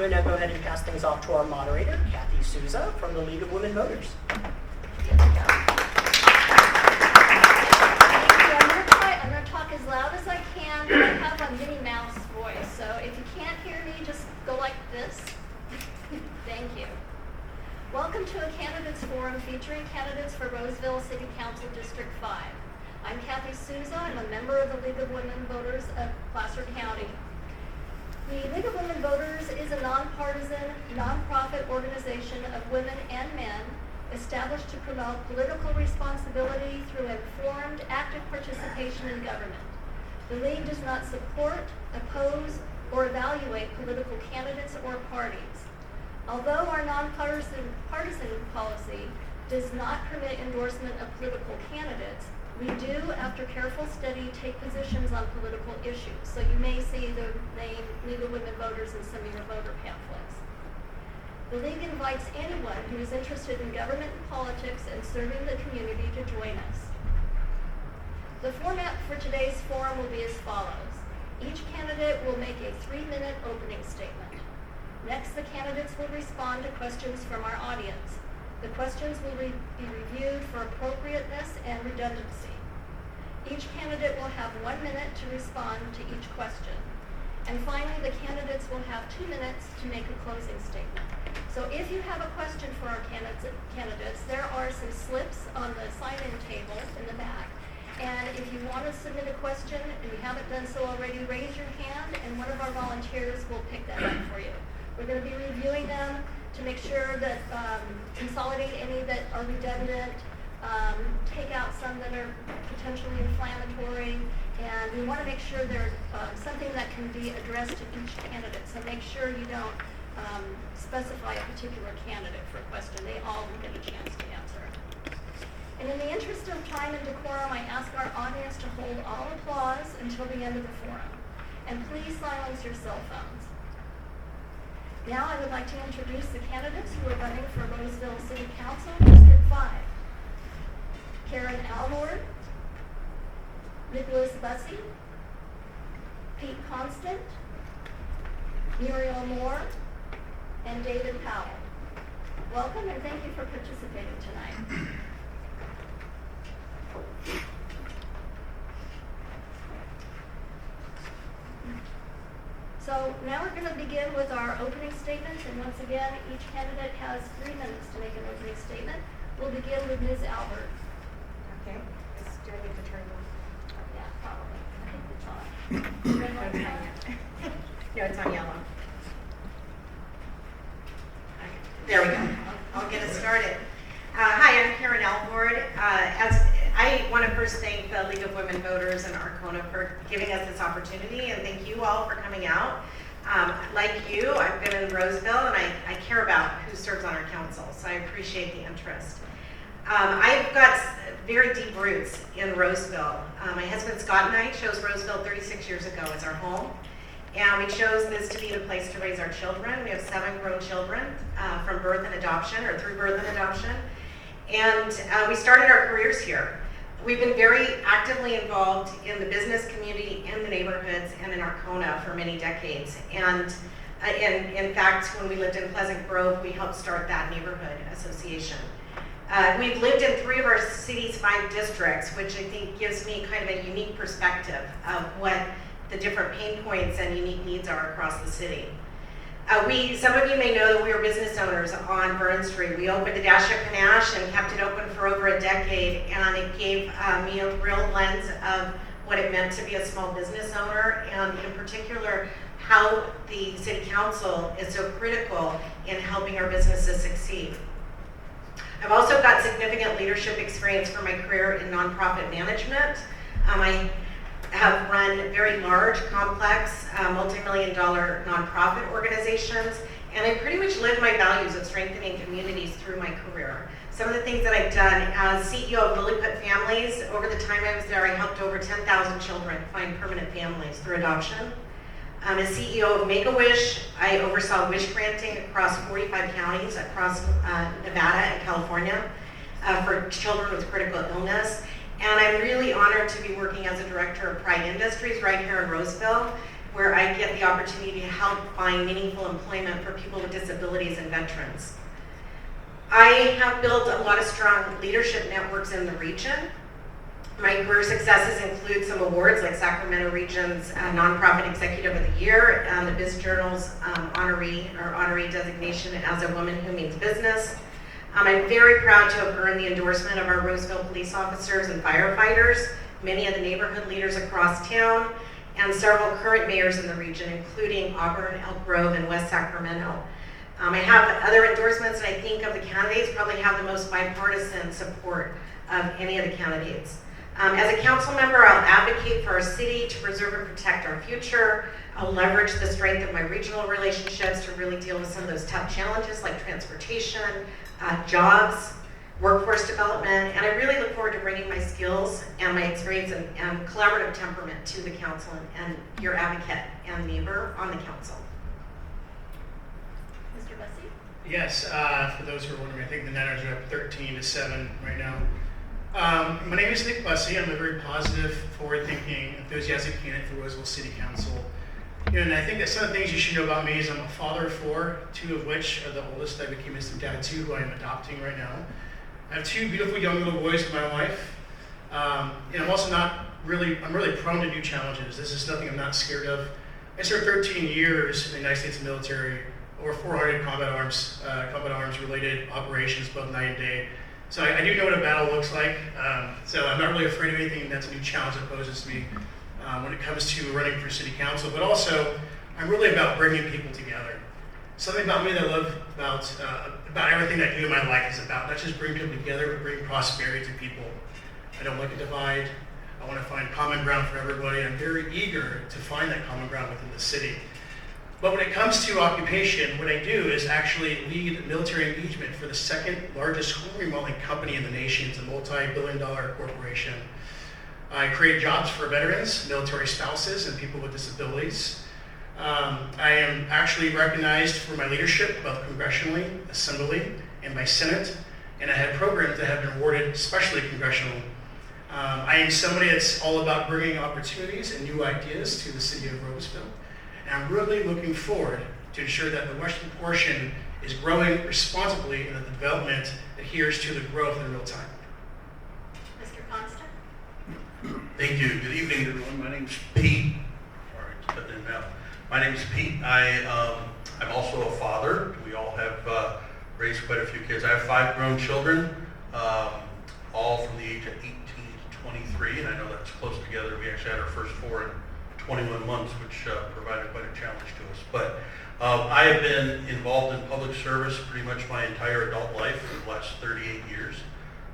I'm going to go ahead and pass things off to our moderator, Kathy Souza from the League of Women Voters. I'm going to talk as loud as I can, but I have a Minnie Mouse voice, so if you can't hear me, just go like this. Thank you. Welcome to a candidates forum featuring candidates for Roseville City Council District 5. I'm Kathy Souza. I'm a member of the League of Women Voters of Placer County. The League of Women Voters is a nonpartisan, nonprofit organization of women and men established to promote political responsibility through informed, active participation in government. The League does not support, oppose, or evaluate political candidates or parties. Although our nonpartisan policy does not permit endorsement of political candidates, we do, after careful study, take positions on political issues. So you may see the name League of Women Voters in some of your voter pamphlets. The League invites anyone who is interested in government and politics and serving the community to join us. The format for today's forum will be as follows. Each candidate will make a 3-minute opening statement. Next, the candidates will respond to questions from our audience. The questions will be reviewed for appropriateness and redundancy. Each candidate will have 1 minute to respond to each question. And finally, the candidates will have 2 minutes to make a closing statement. So if you have a question for our candidates, there are some slips on the sign-in table in the back. And if you want to submit a question and you haven't done so already, raise your hand and one of our volunteers will pick that up for you. We're going to be reviewing them to make sure that consolidate any that are redundant, take out some that are potentially inflammatory, and we want to make sure there's something that can be addressed to each candidate. So make sure you don't specify a particular candidate for a question. They all will get a chance to answer. And in the interest of time and decorum, I ask our audience to hold all applause until the end of the forum. And please silence your cell phones. Now I would like to introduce the candidates who are running for Roseville City Council, District 5. Karen Alvord, Nicholas Busse, Pete Constant, Murial Moore, and David Powell. Welcome and thank you for participating tonight. So now we're going to begin with our opening statements, and once again, each candidate has 3 minutes to make an opening statement. We'll begin with Ms. Alvord. Okay. Do I need to turn on? Yeah, probably. I think it's on. Red light's on. No, it's on yellow. Okay. There we go. I'll get us started. Hi, I'm Karen Alvord. I want to first thank the League of Women Voters in Arkona for giving us this opportunity, and thank you all for coming out. Like you, I've been in Roseville, and I care about who serves on our council, so I appreciate the interest. I've got very deep roots in Roseville. My husband Scott and I chose Roseville 36 years ago as our home, and we chose this to be the place to raise our children. We have 7 grown children from birth and adoption, or through birth and adoption, and we started our careers here. We've been very actively involved in the business community, in the neighborhoods, and in Arkona for many decades. And in fact, when we lived in Pleasant Grove, we helped start that neighborhood association. We've lived in 3 of our city's 5 districts, which I think gives me kind of a unique perspective of what the different pain points and unique needs are across the city. Some of you may know that we were business owners on Burn Street. We opened the Dash at Panache and kept it open for over a decade, and it gave me a real lens of what it meant to be a small business owner, and in particular, how the city council is so critical in helping our businesses succeed. I've also got significant leadership experience from my career in nonprofit management. I have run very large, complex, multi-million-dollar nonprofit organizations, and I pretty much live my values of strengthening communities through my career. Some of the things that I've done as CEO of Lilliput Families, over the time I was there, I helped over 10,000 children find permanent families through adoption. As CEO of Make-A-Wish, I oversaw wish granting across 45 counties across Nevada and California for children with critical illness. And I'm really honored to be working as a director of Pride Industries right here in Roseville. where I get the opportunity to help find meaningful employment for people with disabilities and veterans. I have built a lot of strong leadership networks in the region. My career successes include some awards like Sacramento Region's Nonprofit Executive of the Year and the Busse Journal's honoree designation as a woman who means business. I'm very proud to have earned the endorsement of our Roseville police officers and firefighters, many of the neighborhood leaders across town, and several current mayors in the region, including Auburn, Elk Grove, and West Sacramento. I have other endorsements, and I think of the candidates probably have the most bipartisan support of any of the candidates. As a council member, I'll advocate for our city to preserve and protect our future. I'll leverage the strength of my regional relationships to really deal with some of those tough challenges like transportation, jobs, workforce development, and I really look forward to bringing my skills and my experience and collaborative temperament to the council and your advocate and neighbor on the council. Mr. Busse? Yes, for those who are wondering, I think the Niners are up 13-7 right now. My name is Nick Busse. I'm a very positive, forward-thinking, enthusiastic candidate for Roseville City Council. And I think that some of the things you should know about me is I'm a father of 4, 2 of which are the oldest. I became Mr. Dad 2, who I am adopting right now. I have 2 beautiful young little boys with my wife. And I'm also I'm really prone to new challenges. This is nothing I'm not scared of. I served 13 years in the United States military, over 400 combat arms related operations, both night and day. So I do know what a battle looks like. So I'm not really afraid of anything that's a new challenge that poses to me when it comes to running for city council. But also, I'm really about bringing people together. Something about me that I love about everything I do in my life is about not just bringing people together, but bringing prosperity to people. I don't like a divide. I want to find common ground for everybody. I'm very eager to find that common ground within the city. But when it comes to occupation, what I do is actually lead military engagement for the 2nd largest school remodeling company in the nation. It's a multi-billion-dollar corporation. I create jobs for veterans, military spouses, and people with disabilities. I am actually recognized for my leadership, both congressionally, assembly, and by Senate, and I had programs that have been awarded, especially congressionally. I am somebody that's all about bringing opportunities and new ideas to the city of Roseville. And I'm really looking forward to ensure that the western portion is growing responsibly and that the development adheres to the growth in real time. Mr. Constant? Thank you. Good evening, everyone. My name's Pete. Sorry, it's cutting in and out. My name's Pete. I'm also a father. We all have raised quite a few kids. I have 5 grown children, all from the age of 18 to 23, and I know that's close together. We actually had our first 4 in 21 months, which provided quite a challenge to us. But I have been involved in public service pretty much my entire adult life for the last 38 years.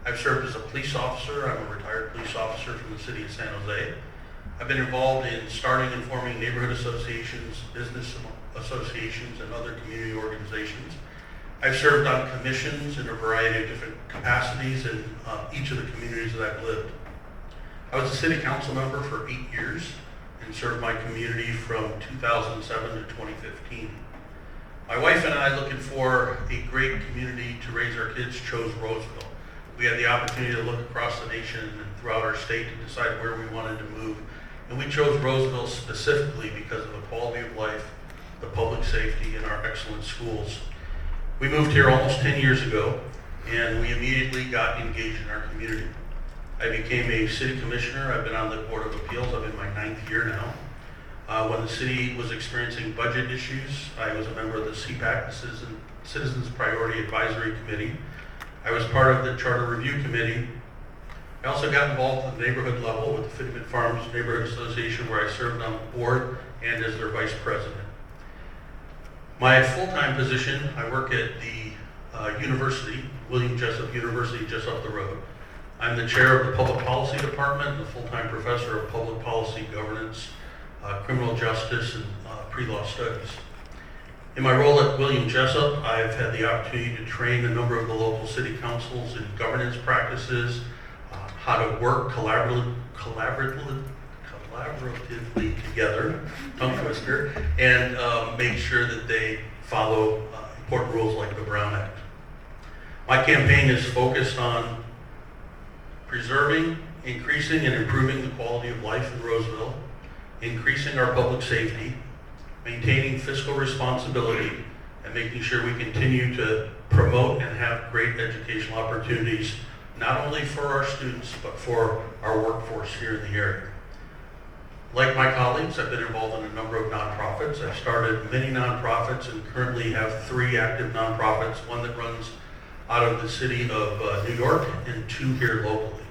I've served as a police officer. I'm a retired police officer from the city of San Jose. I've been involved in starting and forming neighborhood associations, business associations, and other community organizations. I've served on commissions in a variety of different capacities in each of the communities that I've lived. I was a city council member for 8 years and served my community from 2007 to 2015. My wife and I, looking for a great community to raise our kids, chose Roseville. We had the opportunity to look across the nation and throughout our state to decide where we wanted to move. And we chose Roseville specifically because of the quality of life, the public safety, and our excellent schools. We moved here almost 10 years ago, and we immediately got engaged in our community. I became a city commissioner. I've been on the Board of Appeals. I'm in my 9th year now. When the city was experiencing budget issues, I was a member of the CPAC, the Citizens Priority Advisory Committee. I was part of the Charter Review Committee. I also got involved at the neighborhood level with the Fitment Farms Neighborhood Association, where I served on the board and as their vice president. My full-time position, I work at the university, William Jessup University, just up the road. I'm the chair of the Public Policy Department and the full-time professor of Public Policy Governance, Criminal Justice, and Pre-Law Studies. In my role at William Jessup, I've had the opportunity to train a number of the local city councils in governance practices, how to work collaboratively together, tongue twister, and make sure that they follow important rules like the Brown Act. My campaign is focused on preserving, increasing, and improving the quality of life in Roseville, increasing our public safety, maintaining fiscal responsibility, and making sure we continue to promote and have great educational opportunities, not only for our students, but for our workforce here in the area. Like my colleagues, I've been involved in a number of nonprofits. I've started many nonprofits and currently have 3 active nonprofits, one that runs out of the city of New York and 2 here locally.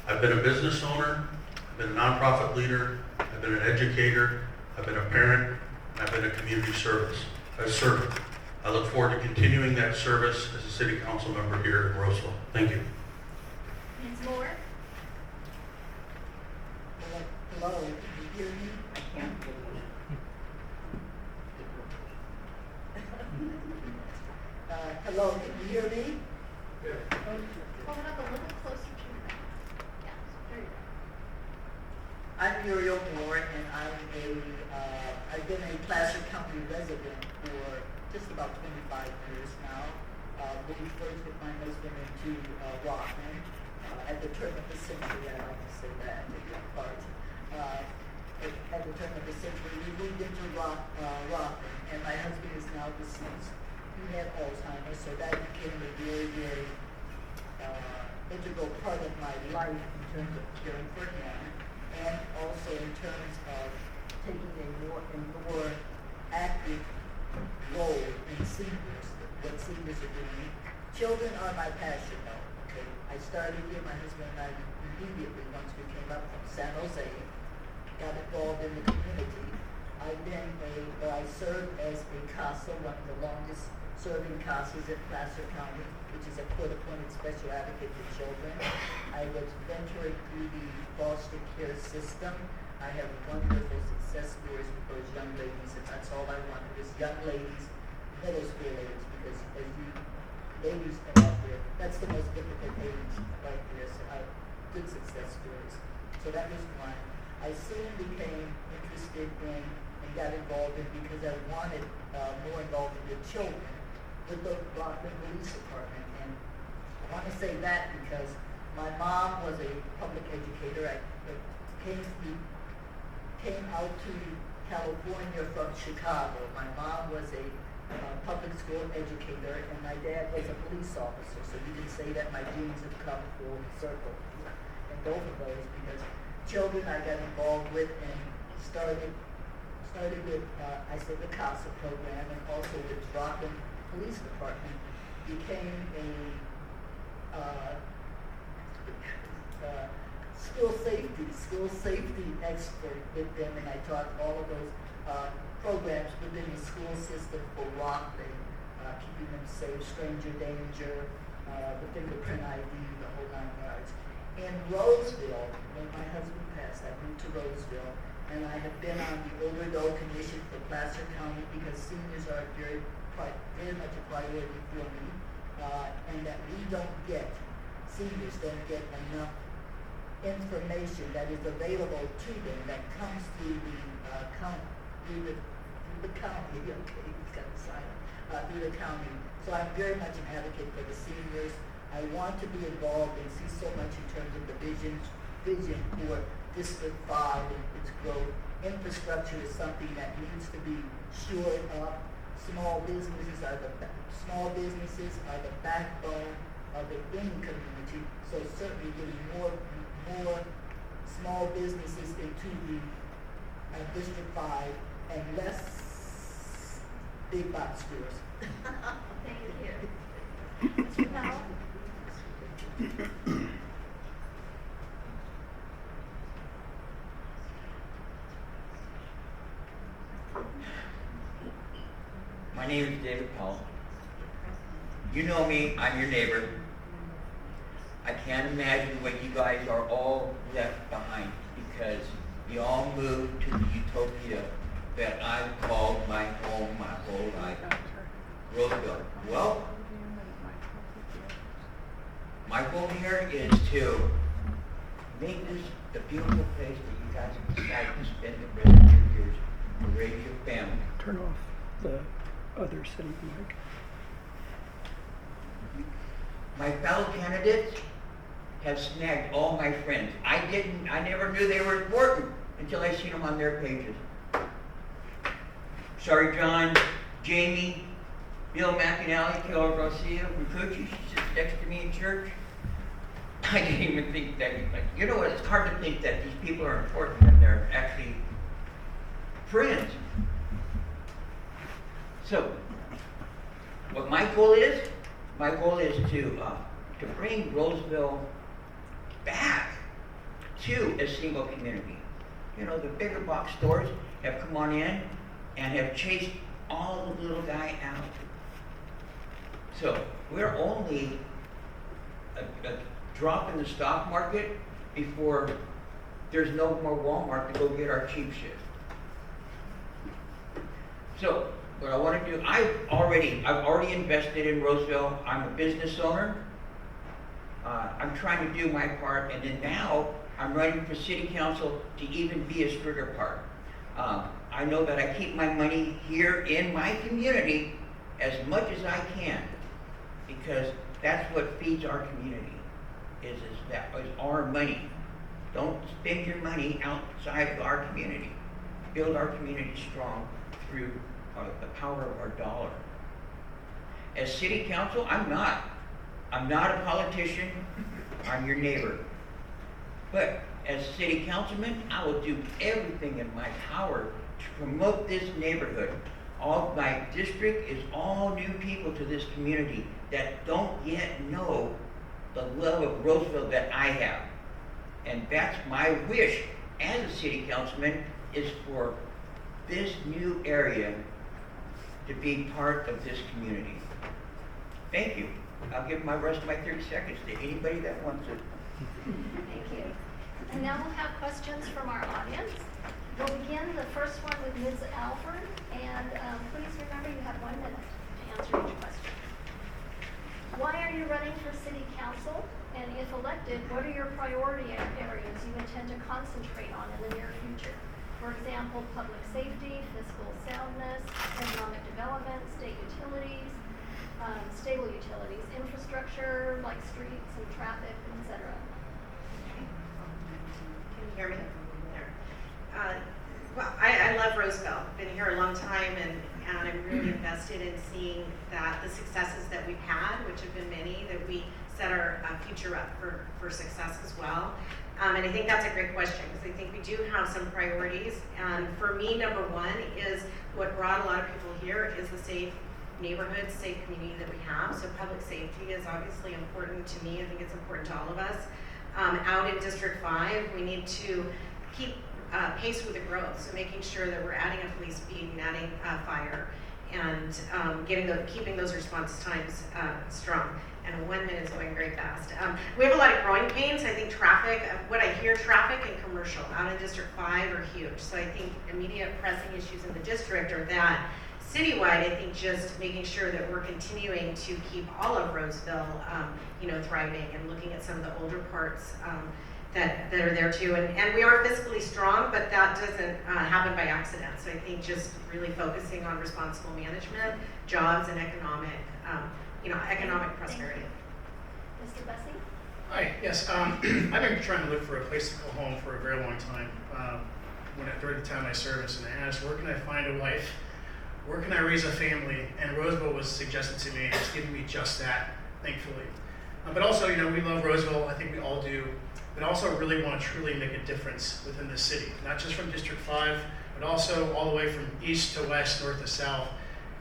I've been a business owner, I've been a nonprofit leader, I've been an educator, I've been a parent, and I've been a community servant. I look forward to continuing that service as a city council member here in Roseville. Thank you. Ms. Moore? Hello, can you hear me? I can't hear you. Hello, can you hear me? Hold it up a little closer to your mouth. Yeah, there you go. I'm Murial Moore, and I've been a Placer County resident for just about 25 years now. Moved first with my husband into Rockland at the turn of the century. I like to say that in that part. At the turn of the century, we moved into Rockland, and my husband is now deceased. He had Alzheimer's, so that became a very, very integral part of my life in terms of caring for him, and also in terms of taking a more active role in seniors, what seniors are doing. Children are my passion, though. Okay, I started here, my husband and I immediately, once we came up from San Jose, got involved in the community. I served as a CASA, one of the longest serving CASAs in Placer County, which is a court-appointed special advocate for children. I was mentoring through the foster care system. I have wonderful success stories with those young ladies, and that's all I wanted is young ladies, middle school ladies, because as you ladies come out there, that's the most difficult age right there, so I have good success stories. So that was one. I soon became interested in and got involved in because I wanted more involvement with children with the Rockland Police Department. And I want to say that because my mom was a public educator. I came out to California from Chicago. My mom was a public school educator, and my dad was a police officer. So you can say that my genes have come full circle in both of those because children I got involved with and started with, the CASA program, and also with Rockland Police Department, became a school safety expert with them, and I taught all of those programs within the school system for Rockland, keeping them safe, stranger danger, the fingerprint ID, the whole 9 yards. In Roseville, when my husband passed, I moved to Roseville, and I have been on the Older Adult Commission for Placer County because seniors are very much a priority for me, and that seniors don't get enough information that is available to them that comes through the county, okay, it's got the sign, through the county. So I'm very much an advocate for the seniors. I want to be involved and see so much in terms of the vision for District 5 and its growth. Infrastructure is something that needs to be shored up. Small businesses are the backbone of any community. So certainly getting more small businesses into the District 5 and less big box stores. Thank you. Mr. Powell? My name is David Powell. You know me, I'm your neighbor. I can't imagine what you guys are all left behind because you all moved to the utopia that I've called my home my whole life, Roseville. Well, my goal here is to make this the beautiful place that you guys have decided to spend the rest of your years to raise your family. Turn off the other setting mic. My fellow candidates have snagged all my friends. I never knew they were important until I seen them on their pages. Sorry, John, Jamie, Bill McAnally, Keller Garcia, Rucucci, she sits next to me in church. I didn't even think that, like, you know what, it's hard to think that these people are important when they're actually friends. So, what my goal is to bring Roseville back to a single community. You know, the bigger box stores have come on in and have chased all the little guy out. So we're only a drop in the stock market before there's no more Walmart to go get our cheap shit. So what I want to do, I've already invested in Roseville. I'm a business owner. I'm trying to do my part, and then now I'm running for city council to even be a stricter part. I know that I keep my money here in my community as much as I can, because that's what feeds our community, is our money. Don't spend your money outside of our community. Build our community strong through the power of our dollar. As city council, I'm not a politician, I'm your neighbor. But as city councilman, I will do everything in my power to promote this neighborhood. All my district is all new people to this community that don't yet know the love of Roseville that I have. And that's my wish as a city councilman, is for this new area to be part of this community. Thank you. I'll give my rest of my 30 seconds to anybody that wants it. Thank you. And now we'll have questions from our audience. We'll begin the first one with Ms. Alvord, and please remember you have 1 minute to answer each question. Why are you running for city council? And if elected, what are your priority areas you intend to concentrate on in the near future? For example, public safety, fiscal soundness, economic development, state utilities, stable utilities, infrastructure like streets and traffic, etc. Can you hear me? There. Well, I love Roseville. Been here a long time, and I'm really invested in seeing that the successes that we've had, which have been many, that we set our future up for success as well. And I think that's a great question, because I think we do have some priorities. And for me, number one is what brought a lot of people here is the safe neighborhood, safe community that we have. So public safety is obviously important to me. I think it's important to all of us. Out in District 5, we need to keep pace with the growth. So making sure that we're adding a police beat and adding fire, and keeping those response times strong. And 1 minute is going very fast. We have a lot of growing pains. I think traffic, what I hear, traffic and commercial out in District 5 are huge. So I think immediate pressing issues in the district are that. Citywide, I think just making sure that we're continuing to keep all of Roseville, thriving, and looking at some of the older parts that are there too. And we are fiscally strong, but that doesn't happen by accident. So I think just really focusing on responsible management, jobs, and economic prosperity. Mr. Busse? Hi, yes. I've been trying to look for a place to call home for a very long time. During the time of my service, and I asked, where can I find a wife? Where can I raise a family? And Roseville was suggested to me, and it's giving me just that, thankfully. But also, we love Roseville, I think we all do, but also really want to truly make a difference within the city, not just from District 5, but also all the way from east to west, north to south.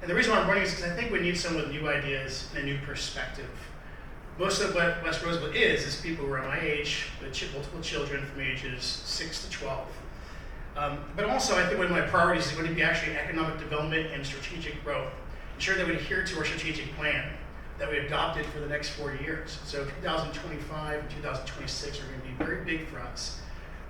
And the reason why I'm running is because I think we need someone with new ideas and a new perspective. Most of what West Roseville is people who are my age, with multiple children from ages 6 to 12. But also, I think one of my priorities is going to be actually economic development and strategic growth. Ensure that we adhere to our strategic plan that we adopted for the next 4 years. So 2025 and 2026 are going to be very big for us.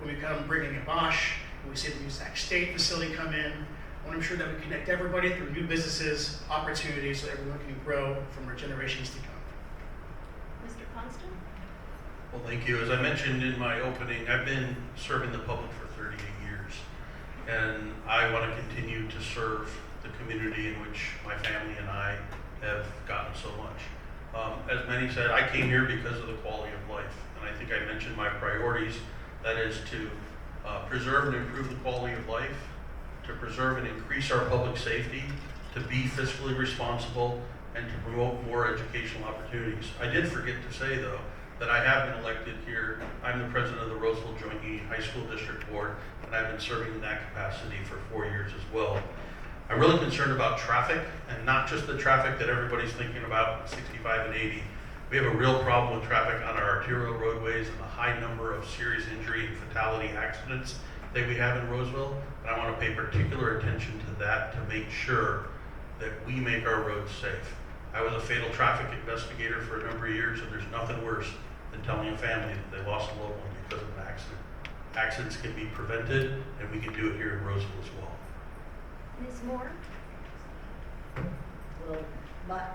When we come bringing in Busse, when we see the new Sac State facility come in, I want to ensure that we connect everybody through new businesses, opportunities, so everyone can grow from our generations to come. Mr. Constant? Well, thank you. As I mentioned in my opening, I've been serving the public for 38 years, and I want to continue to serve the community in which my family and I have gotten so much. As many said, I came here because of the quality of life, and I think I mentioned my priorities. That is to preserve and improve the quality of life, to preserve and increase our public safety, to be fiscally responsible, and to promote more educational opportunities. I did forget to say, though, that I have been elected here. I'm the president of the Roseville Joint Union High School District Board, and I've been serving in that capacity for 4 years as well. I'm really concerned about traffic, and not just the traffic that everybody's thinking about, 65 and 80. We have a real problem with traffic on our arterial roadways and the high number of serious injury and fatality accidents that we have in Roseville. And I want to pay particular attention to that to make sure that we make our roads safe. I was a fatal traffic investigator for a number of years, and there's nothing worse than telling a family that they lost a loved one because of an accident. Accidents can be prevented, and we can do it here in Roseville as well. Ms. Moore? Well, can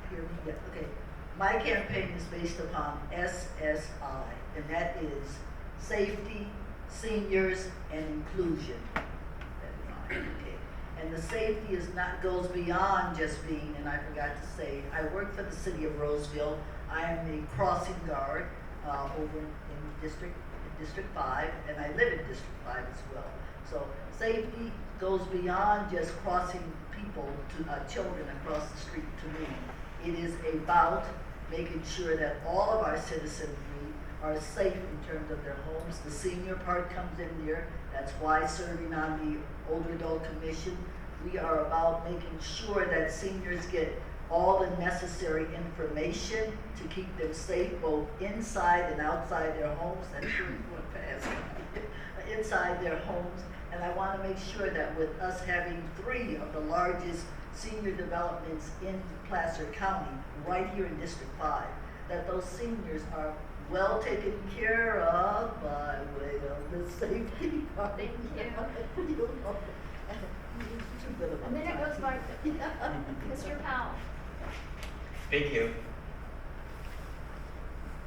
you hear me? Yeah, okay. My campaign is based upon SSI, and that is safety, seniors, and inclusion. Okay. And the safety goes beyond just being, and I forgot to say, I work for the city of Roseville. I am a crossing guard over in District 5, and I live in District 5 as well. So safety goes beyond just crossing people to children across the street to me. It is about making sure that all of our citizenry are safe in terms of their homes. The senior part comes in there. That's why serving on the Older Adult Commission, we are about making sure that seniors get all the necessary information to keep them safe both inside and outside their homes. That's really going fast. Inside their homes. And I want to make sure that with us having 3 of the largest senior developments in Placer County, right here in District 5, that those seniors are well taken care of by way of the safety part. Thank you. You know, too good of A minute goes by quickly. Mr. Powell? Thank you.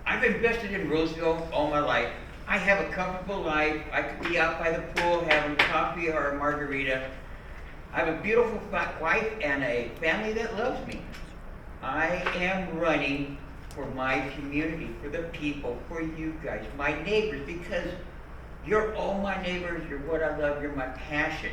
I've invested in Roseville all my life. I have a comfortable life. I could be out by the pool having coffee or a margarita. I have a beautiful wife and a family that loves me. I am running for my community, for the people, for you guys, my neighbors, because you're all my neighbors. You're what I love. You're my passion.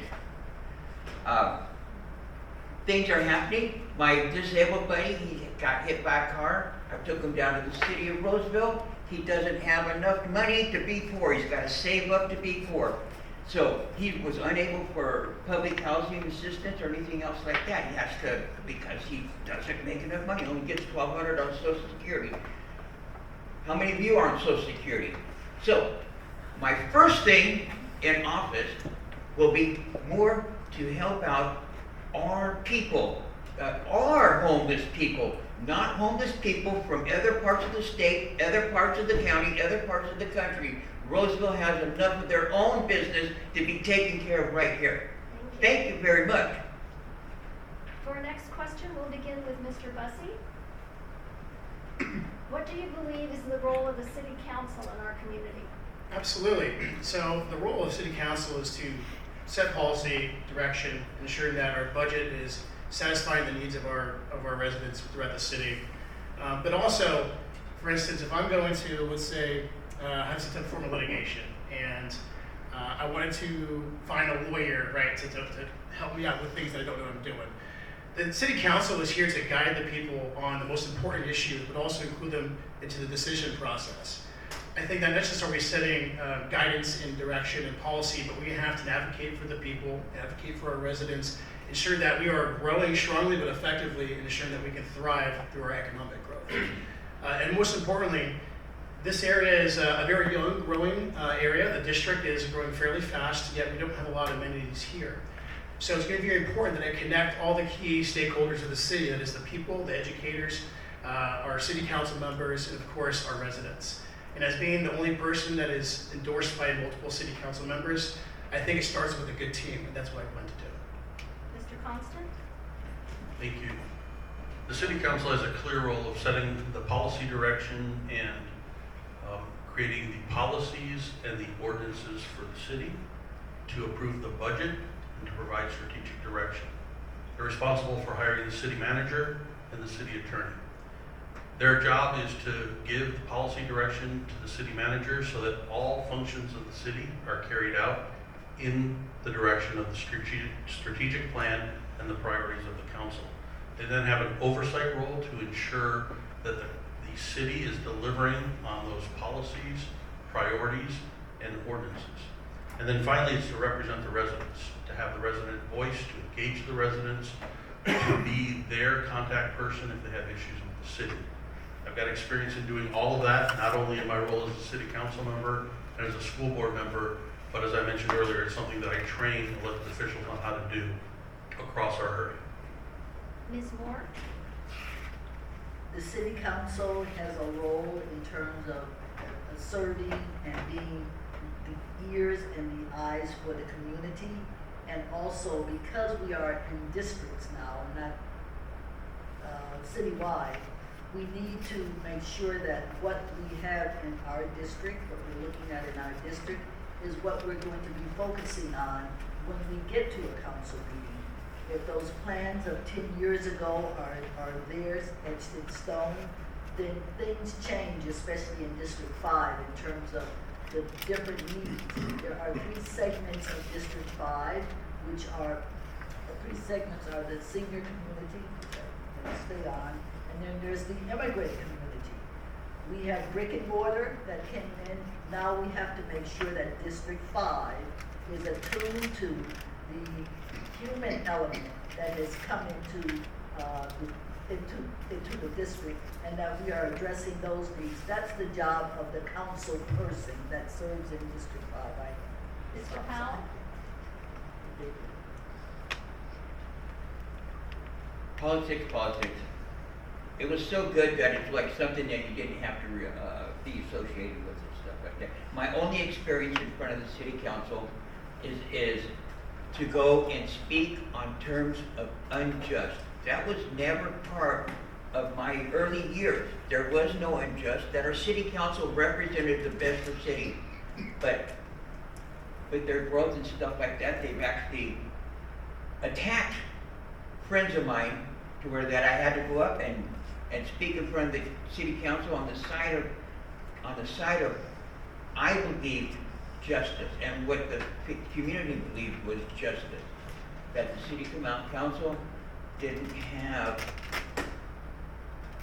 Things are happening. My disabled buddy, he got hit by a car. I took him down to the city of Roseville. He doesn't have enough money to be poor. He's got to save up to be poor. So he was unable for public housing assistance or anything else like that. He has to, because he doesn't make enough money. He only gets $1,200 on Social Security. How many of you are on Social Security? So my first thing in office will be more to help out our people, our homeless people, not homeless people from other parts of the state, other parts of the county, other parts of the country. Roseville has enough of their own business to be taken care of right here. Thank you very much. For our next question, we'll begin with Mr. Busse. What do you believe is the role of the city council in our community? Absolutely. So the role of city council is to set policy, direction, ensuring that our budget is satisfying the needs of our residents throughout the city. But also, for instance, if I'm going to, let's say, have some type of form of litigation, and I wanted to find a lawyer, right, to help me out with things that I don't know what I'm doing. The city council is here to guide the people on the most important issues, but also include them into the decision process. I think that not just are we setting guidance and direction and policy, but we have to advocate for the people, advocate for our residents, ensure that we are growing strongly but effectively, and ensuring that we can thrive through our economic growth. And most importantly, this area is a very young, growing area. The district is growing fairly fast, yet we don't have a lot of amenities here. So it's going to be very important that I connect all the key stakeholders of the city, that is the people, the educators, our city council members, and of course our residents. And as being the only person that is endorsed by multiple city council members, I think it starts with a good team, and that's what I plan to do. Mr. Constant? Thank you. The city council has a clear role of setting the policy direction and creating the policies and the ordinances for the city, to approve the budget, and to provide strategic direction. They're responsible for hiring the city manager and the city attorney. Their job is to give policy direction to the city manager so that all functions of the city are carried out in the direction of the strategic plan and the priorities of the council. They then have an oversight role to ensure that the city is delivering on those policies, priorities, and ordinances. And then finally, it's to represent the residents, to have the resident voice, to engage the residents, to be their contact person if they have issues with the city. I've got experience in doing all of that, not only in my role as a city council member and as a school board member, but as I mentioned earlier, it's something that I train elected officials on how to do across our area. Ms. Moore? The city council has a role in terms of serving and being the ears and the eyes for the community. And also because we are in districts now, not citywide, we need to make sure that what we have in our district, what we're looking at in our district, is what we're going to be focusing on when we get to a council meeting. If those plans of 10 years ago are theirs, etched in stone, then things change, especially in District 5 in terms of the different needs. There are 3 segments of District 5, which are, the 3 segments are the senior community, that stay on, and then there's the immigrant community. We have brick and mortar that came in. Now we have to make sure that District 5 is attuned to the human element that has come into the district, and that we are addressing those needs. That's the job of the council person that serves in District 5, right? Mr. Powell? Politics. It was so good that it's like something that you didn't have to be associated with and stuff like that. My only experience in front of the city council is to go and speak on terms of unjust. That was never part of my early years. There was no unjust, that our city council represented the best of city. But with their growth and stuff like that, they've actually attacked friends of mine to where that I had to go up and speak in front of the city council on the side of I believe justice, and what the community believed was justice. That the city council didn't have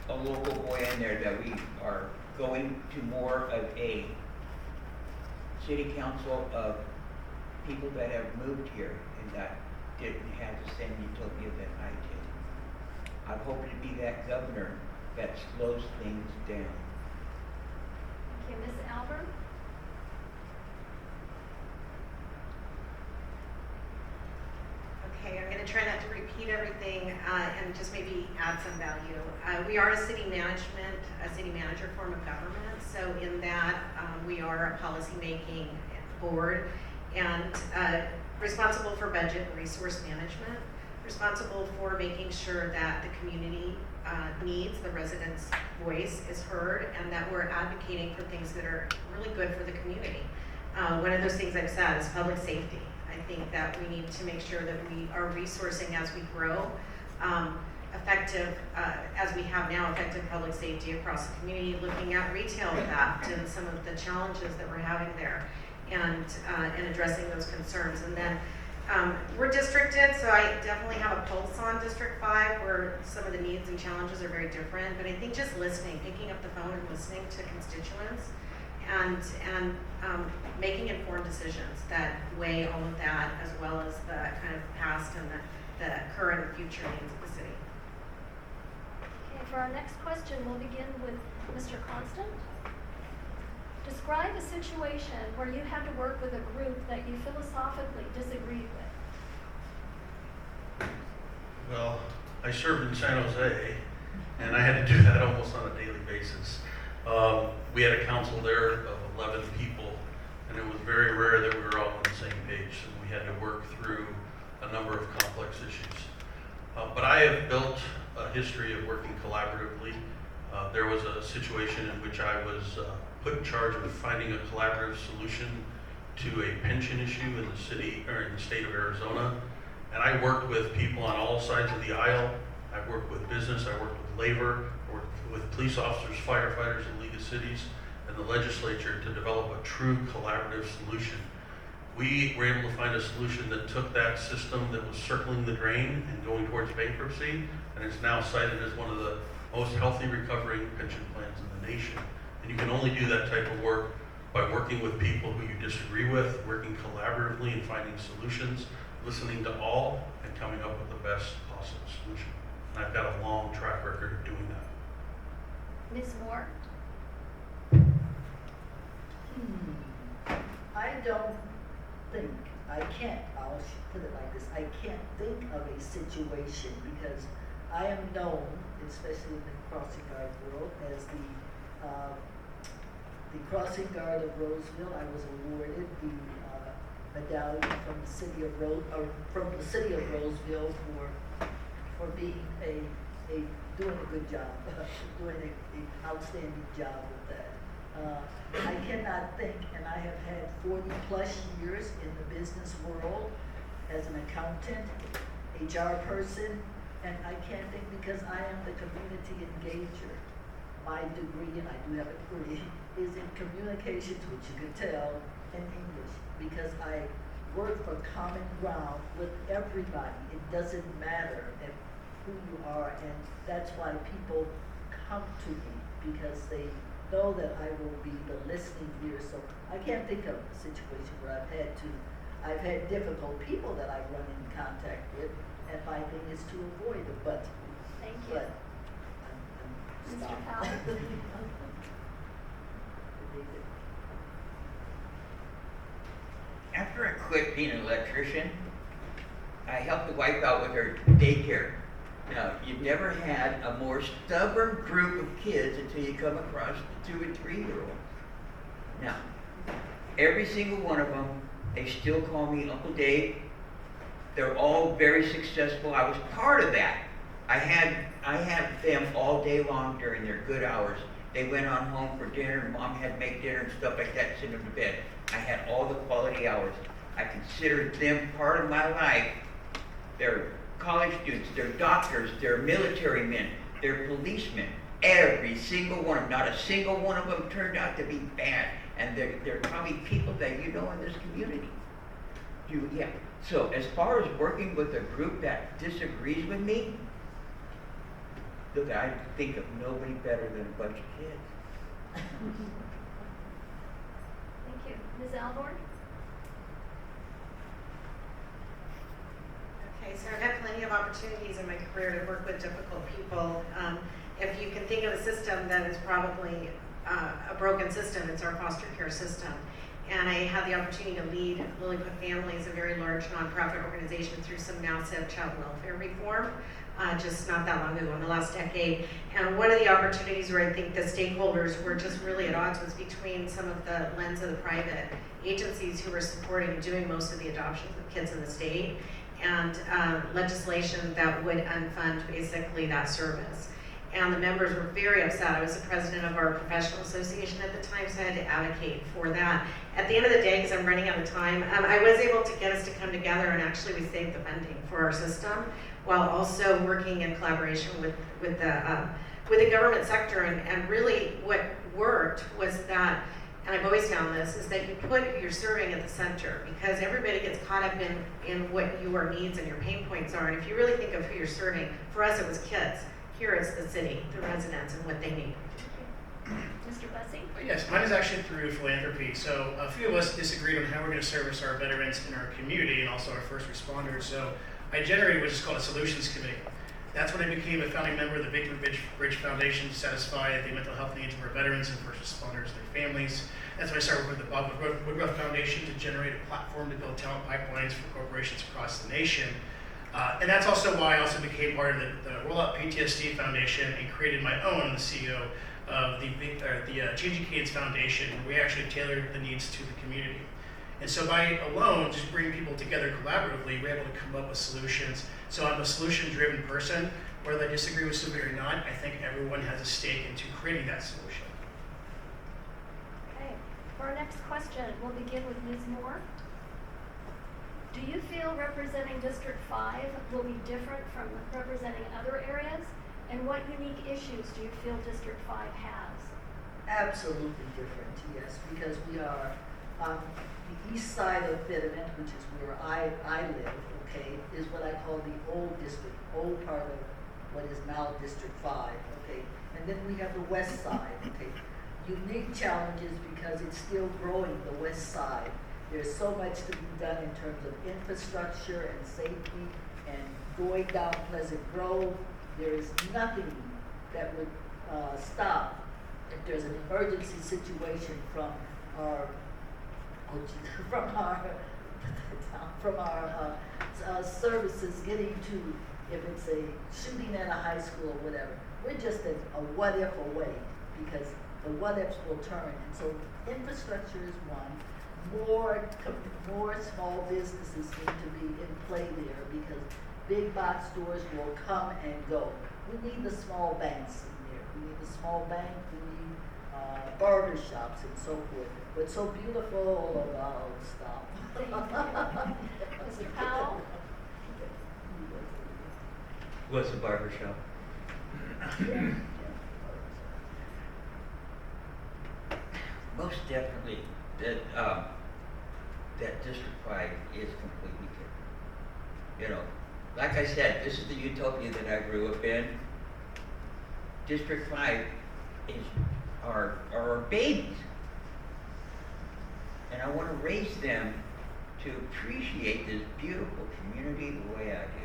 a local boy in there, that we are going to more of a city council of people that have moved here and that didn't have the same utopia that I did. I'm hoping to be that governor that slows things down. Okay, Ms. Alvord? Okay, I'm going to try not to repeat everything and just maybe add some value. We are a city manager form of government. So in that, we are a policy-making board and responsible for budget and resource management, responsible for making sure that the community needs, the residents' voice is heard, and that we're advocating for things that are really good for the community. One of those things I've said is public safety. I think that we need to make sure that we are resourcing as we grow, effective, as we have now, effective public safety across the community, looking at retail theft and some of the challenges that we're having there, and addressing those concerns. And then we're districted, so I definitely have a pulse on District 5, where some of the needs and challenges are very different. But I think just listening, picking up the phone and listening to constituents, and making informed decisions that weigh all of that, as well as the kind of past and the current and future needs of the city. Okay, for our next question, we'll begin with Mr. Constant. Describe a situation where you had to work with a group that you philosophically disagreed with. Well, I served in San Jose, and I had to do that almost on a daily basis. We had a council there of 11 people, and it was very rare that we were all on the same page, and we had to work through a number of complex issues. But I have built a history of working collaboratively. There was a situation in which I was put in charge of finding a collaborative solution to a pension issue in the city, or in the state of Arizona. And I worked with people on all sides of the aisle. I worked with business, I worked with labor, with police officers, firefighters, and League of Cities, and the legislature to develop a true collaborative solution. We were able to find a solution that took that system that was circling the drain and going towards bankruptcy, and is now cited as one of the most healthy recovering pension plans in the nation. And you can only do that type of work by working with people who you disagree with, working collaboratively and finding solutions, listening to all, and coming up with the best possible solution. And I've got a long track record of doing that. Ms. Moore? I don't think, I'll put it like this, I can't think of a situation because I am known, especially in the crossing guard world, as the crossing guard of Roseville. I was awarded the medallion from the city of Roseville for being doing a good job, doing an outstanding job with that. I cannot think, and I have had 40 plus years in the business world as an accountant, HR person, and I can't think because I am the community engager. My degree, and I do have a degree, is in communications, which you can tell, in English, because I work for common ground with everybody. It doesn't matter who you are, and that's why people come to me, because they know that I will be the listening ear. So I can't think of a situation where I've had difficult people that I run in contact with, and my thing is to avoid it, but Thank you. I'm Mr. stop. Powell? After I quit being an electrician, I helped the wife out with her daycare. Now, you've never had a more stubborn group of kids until you come across the 2 and 3-year-olds. Now, every single one of them, they still call me Uncle Dave. They're all very successful. I was part of that. I had them all day long during their good hours. They went on home for dinner, and Mom had to make dinner and stuff like that, send them to bed. I had all the quality hours. I considered them part of my life. They're college students, they're doctors, they're military men, they're policemen. Every single one of them, not a single one of them turned out to be bad. And they're probably people that you know in this community. Yeah. So as far as working with a group that disagrees with me, look, I think of nobody better than a bunch of kids. Thank you. Ms. Alvord? Okay, so I've had plenty of opportunities in my career to work with difficult people. If you can think of a system that is probably a broken system, it's our foster care system. And I had the opportunity to lead Lilliput Families, a very large nonprofit organization, through some massive child welfare reform, just not that long ago, in the last decade. And one of the opportunities where I think the stakeholders were just really at odds was between some of the lens of the private agencies who were supporting and doing most of the adoptions of kids in the state, and legislation that would unfund basically that service. And the members were very upset. I was the president of our professional association at the time, so I had to advocate for that. At the end of the day, because I'm running out of time, I was able to get us to come together, and actually we saved the funding for our system, while also working in collaboration with the government sector. And really what worked was that, and I've always found this, is that you put who you're serving at the center, because everybody gets caught up in what your needs and your pain points are. And if you really think of who you're serving, for us it was kids. Here it's the city, the residents, and what they need. Mr. Busse? Yes, mine is actually through philanthropy. So a few of us disagreed on how we're going to service our veterans in our community and also our first responders. So I generated what's called a solutions committee. That's when I became a founding member of the Victory Bridge Foundation to satisfy the mental health needs of our veterans and first responders, their families. That's when I started working with the Bob Woodruff Foundation to generate a platform to build talent pipelines for corporations across the nation. And that's also why I also became part of the Rollout PTSD Foundation and created my own, the CEO of the Changing Kids Foundation, where we actually tailor the needs to the community. And so by alone, just bringing people together collaboratively, we're able to come up with solutions. So I'm a solution-driven person. Whether I disagree with somebody or not, I think everyone has a stake into creating that solution. Okay. For our next question, we'll begin with Ms. Moore. Do you feel representing District 5 will be different from representing other areas? And what unique issues do you feel District 5 has? Absolutely different, yes, because we are on the east side of Betterment, which is where I live, okay, is what I call the old district, old part of what is now District 5, okay? And then we have the west side, okay? Unique challenges because it's still growing, the west side. There's so much to be done in terms of infrastructure and safety and going down Pleasant Grove. There is nothing that would stop if there's an emergency situation from our services getting to, if it's a shooting at a high school or whatever. We're just a what if away, because the what ifs will turn. And so infrastructure is one. More small businesses need to be in play there, because big box stores will come and go. We need the small banks in there. We need the small bank. We need barber shops and so forth. What's so beautiful about stuff. Thank you. Mr. Powell? What's a barber shop? Most definitely, that District 5 is completely different. You know, like I said, this is the utopia that I grew up in. District 5 are our babies. And I want to raise them to appreciate this beautiful community the way I do.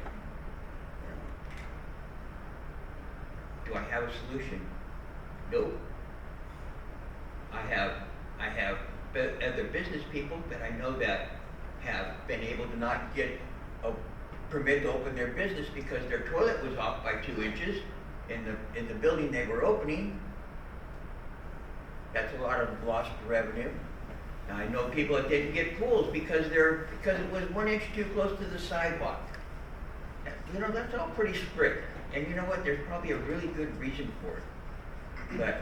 You know. Do I have a solution? No. I have other business people that I know that have been able to not get a permit to open their business because their toilet was off by 2 inches in the building they were opening. That's a lot of lost revenue. Now I know people that didn't get pools because it was 1 inch too close to the sidewalk. You know, that's all pretty strict. And you know what? There's probably a really good reason for it. But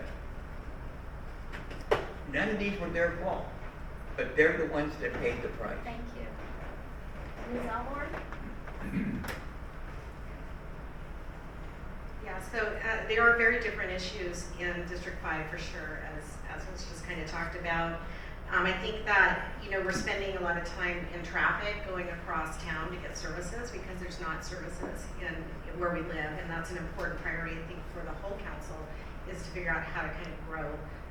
none of these were their fault. But they're the ones that paid the price. Thank you. Ms. Alvord? Yeah, so there are very different issues in District 5 for sure, as was just kind of talked about. I think that, you know, we're spending a lot of time in traffic going across town to get services because there's not services in where we live, and that's an important priority, I think, for the whole council, is to figure out how to kind of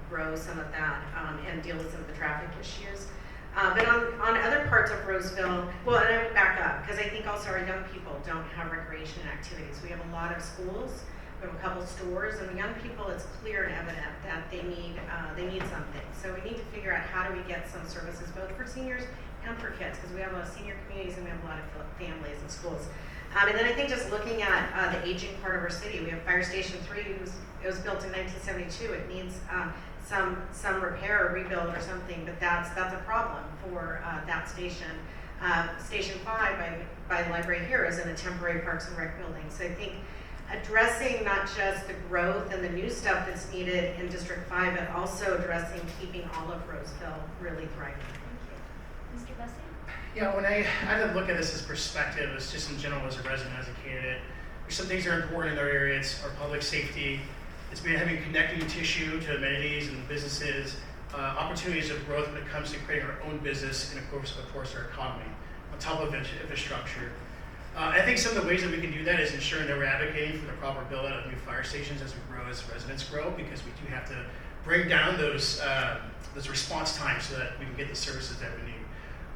grow some of that and deal with some of the traffic issues. But on other parts of Roseville, well, and I would back up, because I think also our young people don't have recreation and activities. We have a lot of schools, we have a couple stores, and the young people, it's clear and evident that they need something. So we need to figure out how do we get some services both for seniors and for kids, because we have a lot of senior communities and we have a lot of families and schools. And then I think just looking at the aging part of our city, we have Fire Station 3, it was built in 1972. It needs some repair or rebuild or something, but that's a problem for that station. Station 5 by the library here is in a temporary Parks and Rec building. So I think addressing not just the growth and the new stuff that's needed in District 5, but also addressing keeping all of Roseville really thriving. Thank you. Mr. Busse? Yeah, when I had to look at this as perspective, it's just in general as a resident, as a candidate, there's some things that are important in our area. It's our public safety. It's been having connecting tissue to amenities and businesses, opportunities of growth when it comes to creating our own business and of course our economy on top of infrastructure. I think some of the ways that we can do that is ensuring that we're advocating for the proper build out of new fire stations as we grow, as residents grow, because we do have to bring down those response times so that we can get the services that we need.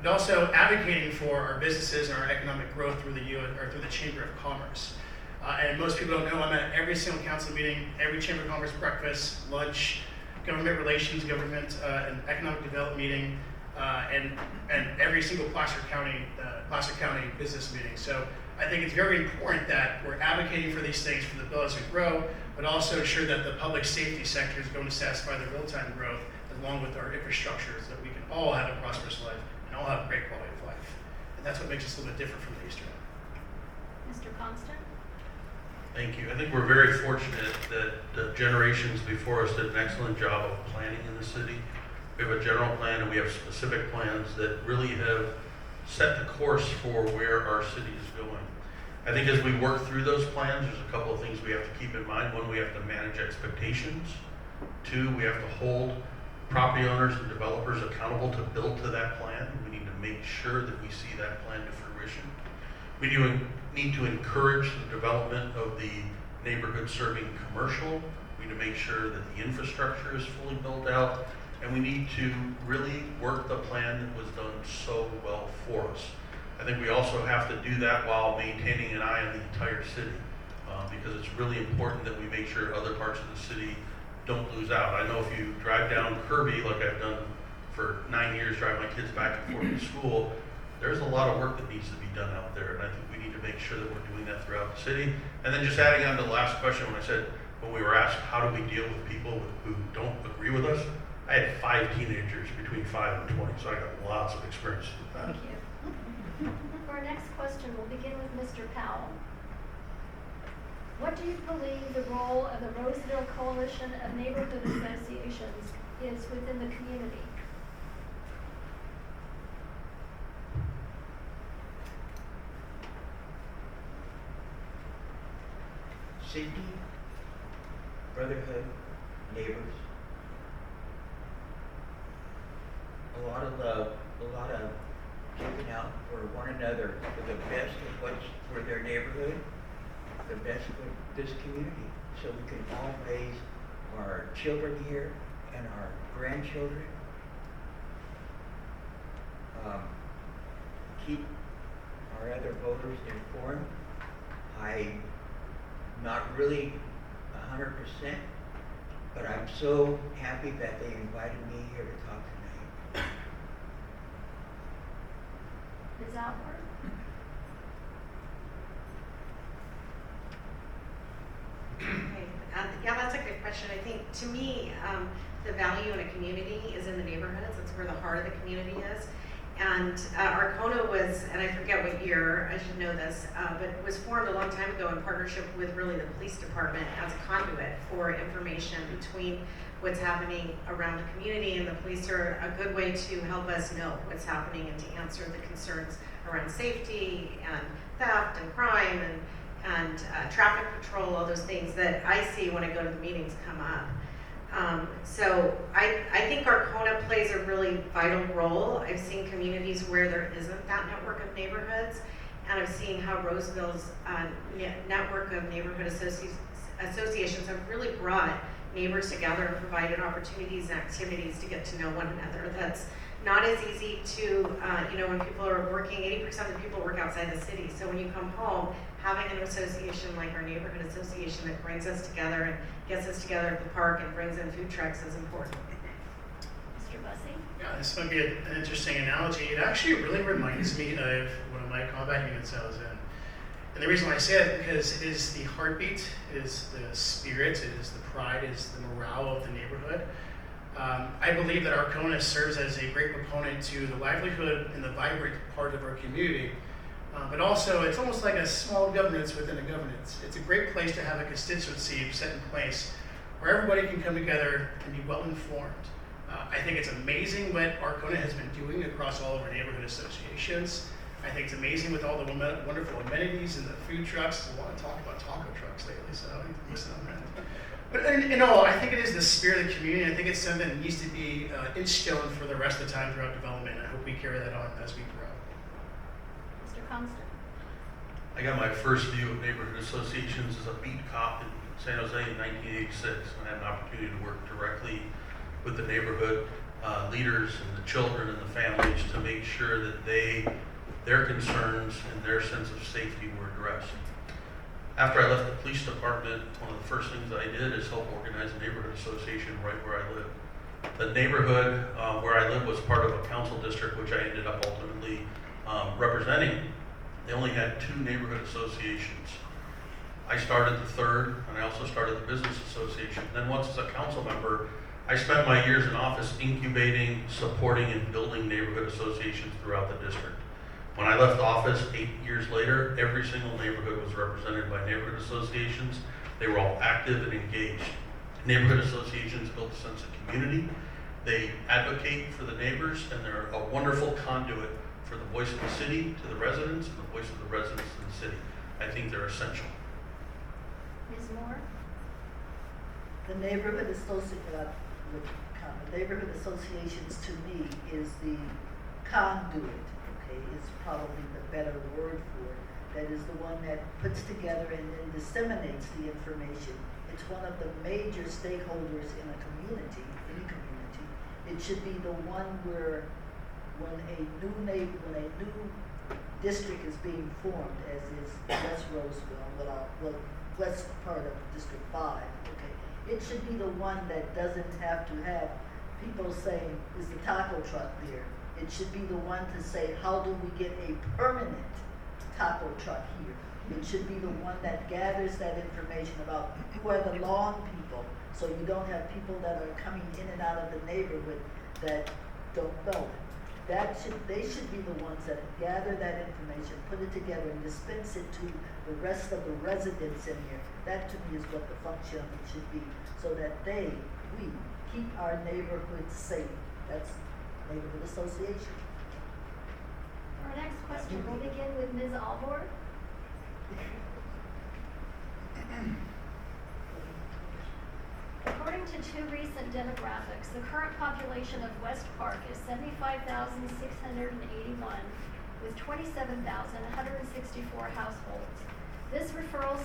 But also advocating for our businesses and our economic growth through the Chamber of Commerce. And most people don't know, I'm at every single council meeting, every Chamber of Commerce breakfast, lunch, government relations, government and economic development meeting, and every single Placer County business meeting. So I think it's very important that we're advocating for these things for the bill as we grow, but also ensure that the public safety sector is going to satisfy the real-time growth along with our infrastructures, that we can all have a prosperous life and all have a great quality of life. And that's what makes us a little bit different from the Eastern End. Mr. Constant? Thank you. I think we're very fortunate that the generations before us did an excellent job of planning in the city. We have a general plan and we have specific plans that really have set the course for where our city is going. I think as we work through those plans, there's a couple of things we have to keep in mind. One, we have to manage expectations. Two, we have to hold property owners and developers accountable to build to that plan. We need to make sure that we see that plan to fruition. We do need to encourage the development of the neighborhood serving commercial. We need to make sure that the infrastructure is fully built out. And we need to really work the plan that was done so well for us. I think we also have to do that while maintaining an eye on the entire city, because it's really important that we make sure other parts of the city don't lose out. I know if you drive down Kirby, like I've done for 9 years, drive my kids back and forth to school, there's a lot of work that needs to be done out there, and I think we need to make sure that we're doing that throughout the city. And then just adding on to the last question, when we were asked how do we deal with people who don't agree with us, I had 5 teenagers between 5 and 20, so I got lots of experience with that. Thank you. For our next question, we'll begin with Mr. Powell. What do you believe the role of the Roseville Coalition of Neighborhood Associations is within the community? Safety, brotherhood, neighbors, a lot of love, a lot of looking out for one another for the best of what's for their neighborhood, the best for this community, so we can all raise our children here and our grandchildren. Keep our other voters informed. I'm not really 100%, but I'm so happy that they invited me here to talk tonight. Ms. Alvord? Okay. Yeah, that's a good question. I think, to me, the value in a community is in the neighborhoods. That's where the heart of the community is. And Arcona was, and I forget what year, I should know this, but it was formed a long time ago in partnership with really the police department as a conduit for information between what's happening around the community, and the police are a good way to help us know what's happening and to answer the concerns around safety and theft and crime and traffic patrol, all those things that I see when I go to the meetings come up. So I think Arcona plays a really vital role. I've seen communities where there isn't that network of neighborhoods, and I've seen how Roseville's network of neighborhood associations have really brought neighbors together and provided opportunities and activities to get to know one another. That's not as easy to, when people are working, 80% of the people work outside the city. So when you come home, having an association like our neighborhood association that brings us together and gets us together at the park and brings in food trucks is important. Mr. Busse? Yeah, this might be an interesting analogy. It actually really reminds me of one of my combat units I was in. And the reason why I say that is because it is the heartbeat, it is the spirit, it is the pride, it is the morale of the neighborhood. I believe that Arcona serves as a great proponent to the livelihood and the vibrant part of our community. But also, it's almost like a small governance within a governance. It's a great place to have a constituency set in place where everybody can come together and be well informed. I think it's amazing what Arcona has been doing across all of our neighborhood associations. I think it's amazing with all the wonderful amenities and the food trucks. I want to talk about taco trucks lately, so I need to listen on that. But in all, I think it is the spirit of the community. I think it's something that needs to be instilled for the rest of the time throughout development. I hope we carry that on as we grow. Mr. Constant? I got my first view of neighborhood associations as a beat cop in San Jose in 1986. I had an opportunity to work directly with the neighborhood leaders and the children and the families to make sure that their concerns and their sense of safety were addressed. After I left the police department, one of the first things I did is help organize a neighborhood association right where I live. The neighborhood where I live was part of a council district, which I ended up ultimately representing. They only had 2 neighborhood associations. I started the third, and I also started the business association. Then once as a council member, I spent my years in office incubating, supporting, and building neighborhood associations throughout the district. When I left office 8 years later, every single neighborhood was represented by neighborhood associations. They were all active and engaged. Neighborhood associations build a sense of community. They advocate for the neighbors, and they're a wonderful conduit for the voice of the city to the residents and the voice of the residents to the city. I think they're essential. Ms. Moore? The neighborhood neighborhood associations to me is the conduit, okay, is probably the better word for it. That is the one that puts together and then disseminates the information. It's one of the major stakeholders in a community, any community. It should be the one where when a new district is being formed, as is West Roseville, west part of District 5, okay, it should be the one that doesn't have to have people saying, is the taco truck there? It should be the one to say, how do we get a permanent taco truck here? It should be the one that gathers that information about who are the lawn people, so you don't have people that are coming in and out of the neighborhood that don't know it. They should be the ones that gather that information, put it together, and dispense it to the rest of the residents in here. That to me is what the function of it should be, so that we keep our neighborhoods safe. That's neighborhood association. Our next question will begin with Ms. Alvord. According to two recent demographics, the current population of West Park is 75,681 with 27,164 households. This referral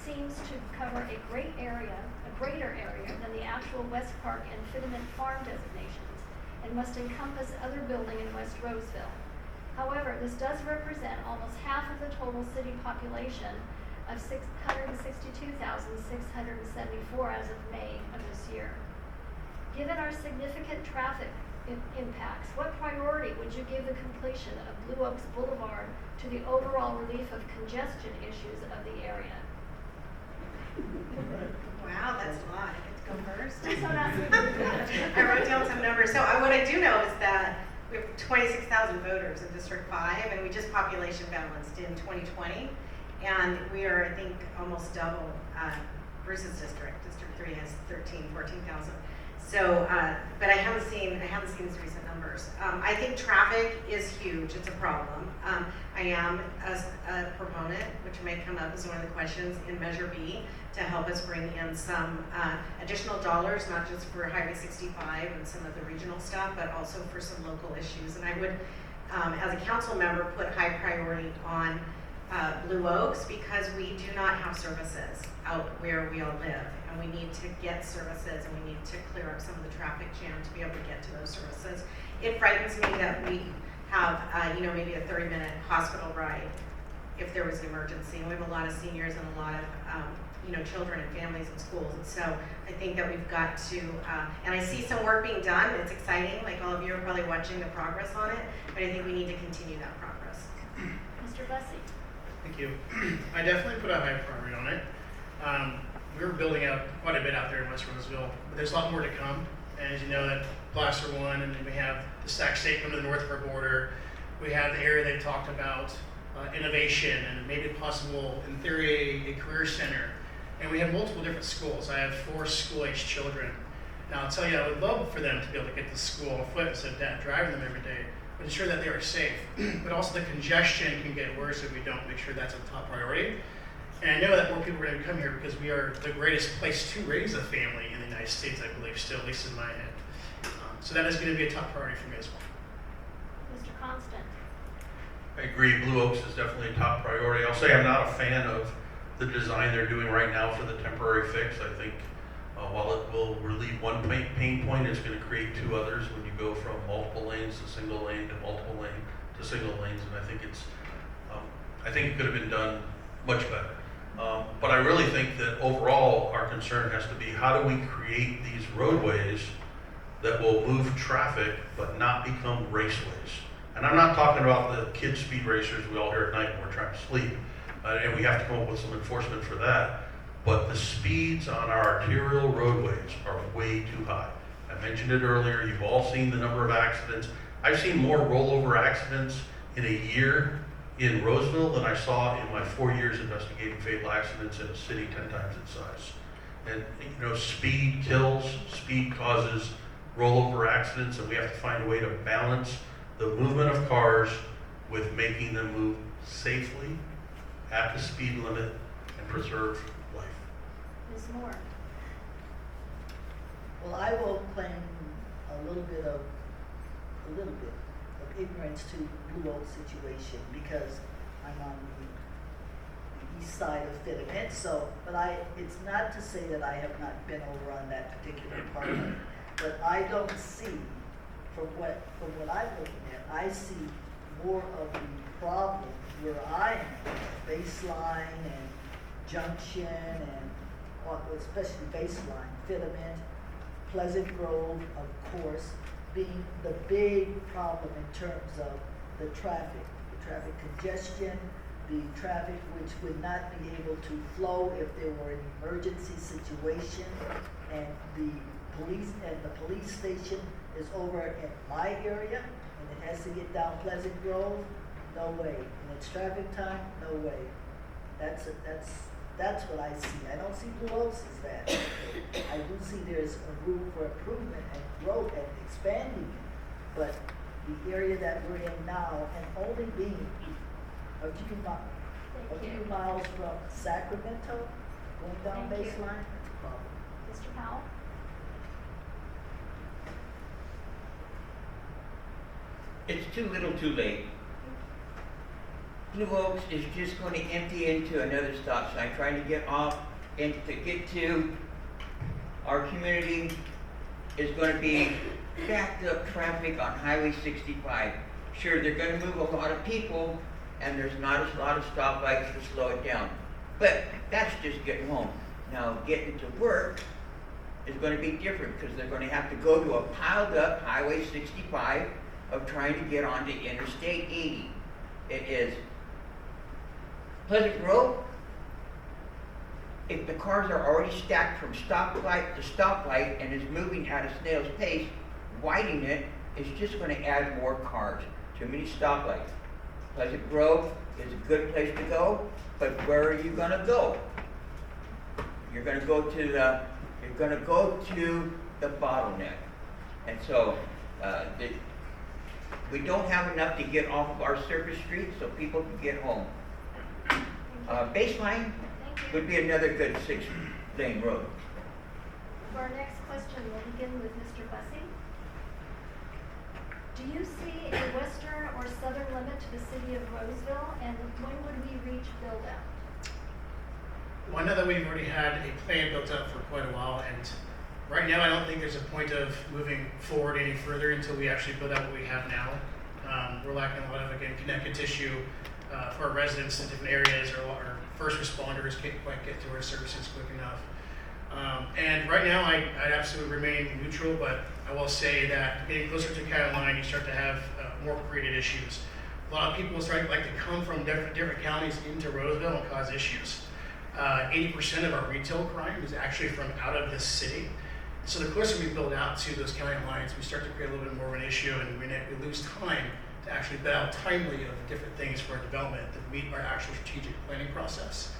seems to cover a greater area than the actual West Park and Fitterman Farm designations and must encompass other building in West Roseville. However, this does represent almost half of the total city population of 662,674 as of May of this year. Given our significant traffic impacts, what priority would you give the completion of Blue Oaks Boulevard to the overall relief of congestion issues of the area? Wow, that's a lot. I get to go first. So that's I wrote down some numbers. So what I do know is that we have 26,000 voters in District 5, and we just population balanced in 2020. And we are, I think, almost double Bruce's district. District 3 has 14,000. So, but I haven't seen these recent numbers. I think traffic is huge. It's a problem. I am a proponent, which may come up as one of the questions in Measure B, to help us bring in some additional dollars, not just for Highway 65 and some of the regional stuff, but also for some local issues. And I would, as a council member, put high priority on Blue Oaks, because we do not have services out where we all live, and we need to get services, and we need to clear up some of the traffic jam to be able to get to those services. It frightens me that we have, maybe a 30-minute hospital ride if there was an emergency. And we have a lot of seniors and a lot of, children and families in schools. And so I think that we've got to, and I see some work being done. It's exciting. Like all of you are probably watching the progress on it, but I think we need to continue that progress. Mr. Busse. Thank you. I definitely put a high priority on it. We were building out quite a bit out there in West Roseville, but there's a lot more to come. And as you know, that Placer one, and then we have the Sac State come to the north of our border. We have the area they talked about, innovation, and maybe possible, in theory, a career center. And we have multiple different schools. I have 4 school-aged children. Now, I'll tell you, I would love for them to be able to get to school on foot instead of dad driving them every day, but ensure that they are safe. But also the congestion can get worse if we don't make sure that's a top priority. And I know that more people are going to come here because we are the greatest place to raise a family in the United States, I believe, still, at least in my head. So that is going to be a top priority for me as well. Mr. Constant. I agree, Blue Oaks is definitely a top priority. I'll say I'm not a fan of the design they're doing right now for the temporary fix. I think while it will relieve one pain point, it's going to create 2 others when you go from multiple lanes to single lane to multiple lane to single lanes. And I think it could have been done much better. But I really think that overall our concern has to be, how do we create these roadways that will move traffic but not become raceways? And I'm not talking about the kid speed racers we all hear at night when we're trying to sleep. And we have to come up with some enforcement for that. But the speeds on our arterial roadways are way too high. I mentioned it earlier, you've all seen the number of accidents. I've seen more rollover accidents in a year in Roseville than I saw in my 4 years investigating fatal accidents in a city 10 times its size. And speed kills, speed causes rollover accidents, and we have to find a way to balance the movement of cars with making them move safely at the speed limit and preserve life. Ms. Moore? Well, I will claim a little bit of ignorance to Blue Oak situation because I'm on the east side of Fitterman. So, but it's not to say that I have not been over on that particular part of it. But I don't see, from what I'm looking at, I see more of the problem where I am, Baseline and Junction and especially Baseline, Fitterman, Pleasant Grove, of course, being the big problem in terms of the traffic congestion, the traffic which would not be able to flow if there were an emergency situation, and the police station is over in my area, and it has to get down Pleasant Grove. No way. And it's traffic time. No way. That's what I see. I don't see Blue Oaks as that. I do see there's a room for improvement and growth and expanding it. But the area that we're in now, and only being a few miles from Sacramento, going down Thank you. Baseline, that's a problem. Mr. Powell? It's too little too late. Blue Oaks is just going to empty into another stop sign, trying to get off and to get to our community is going to be backed up traffic on Highway 65. Sure, they're going to move a lot of people and there's not a lot of stoplights to slow it down. But that's just getting home. Now getting to work is going to be different because they're going to have to go to a piled up Highway 65 of trying to get onto Interstate 80. It is Pleasant Grove. If the cars are already stacked from stoplight to stoplight and is moving at a snail's pace, widening it is just going to add more cars. Too many stoplights. Pleasant Grove is a good place to go, but where are you going to go? You're going to go to the bottleneck, and so we don't have enough to get off of our surface streets so people can get home. Baseline would be another good 6-lane road. For our next question, we'll begin with Mr. Busse. Do you see a western or southern limit to the city of Roseville, and when would we reach build-out? Well, I know that we've already had a plan built up for quite a while, and right now I don't think there's a point of moving forward any further until we actually build out what we have now. We're lacking a lot of, again, connective tissue for our residents in different areas, or our first responders can't quite get to our services quick enough. And right now I'd absolutely remain neutral, but I will say that getting closer to County line, you start to have more created issues. A lot of people start to come from different counties into Roseville and cause issues. 80% of our retail crime is actually from out of this city. So the closer we build out to those county lines, we start to create a little bit more of an issue, and we lose time to actually build out timely of different things for our development that meet our actual strategic planning process.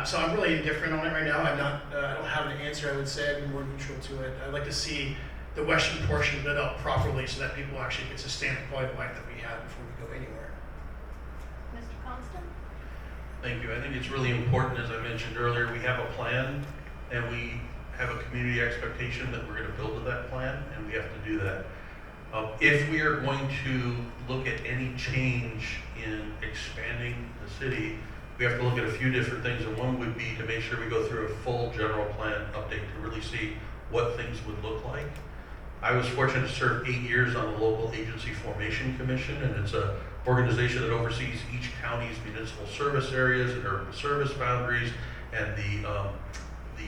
So I'm really indifferent on it right now. I don't have an answer. I would say I'd be more neutral to it. I'd like to see the western portion built out properly so that people actually get sustain the quality of life that we have before we go anywhere. Mr. Constant? Thank you. I think it's really important, as I mentioned earlier, we have a plan and we have a community expectation that we're going to build to that plan, and we have to do that. If we are going to look at any change in expanding the city, we have to look at a few different things, and one would be to make sure we go through a full general plan update to really see what things would look like. I was fortunate to serve 8 years on the local agency formation commission, and it's an organization that oversees each county's municipal service areas and urban service boundaries and the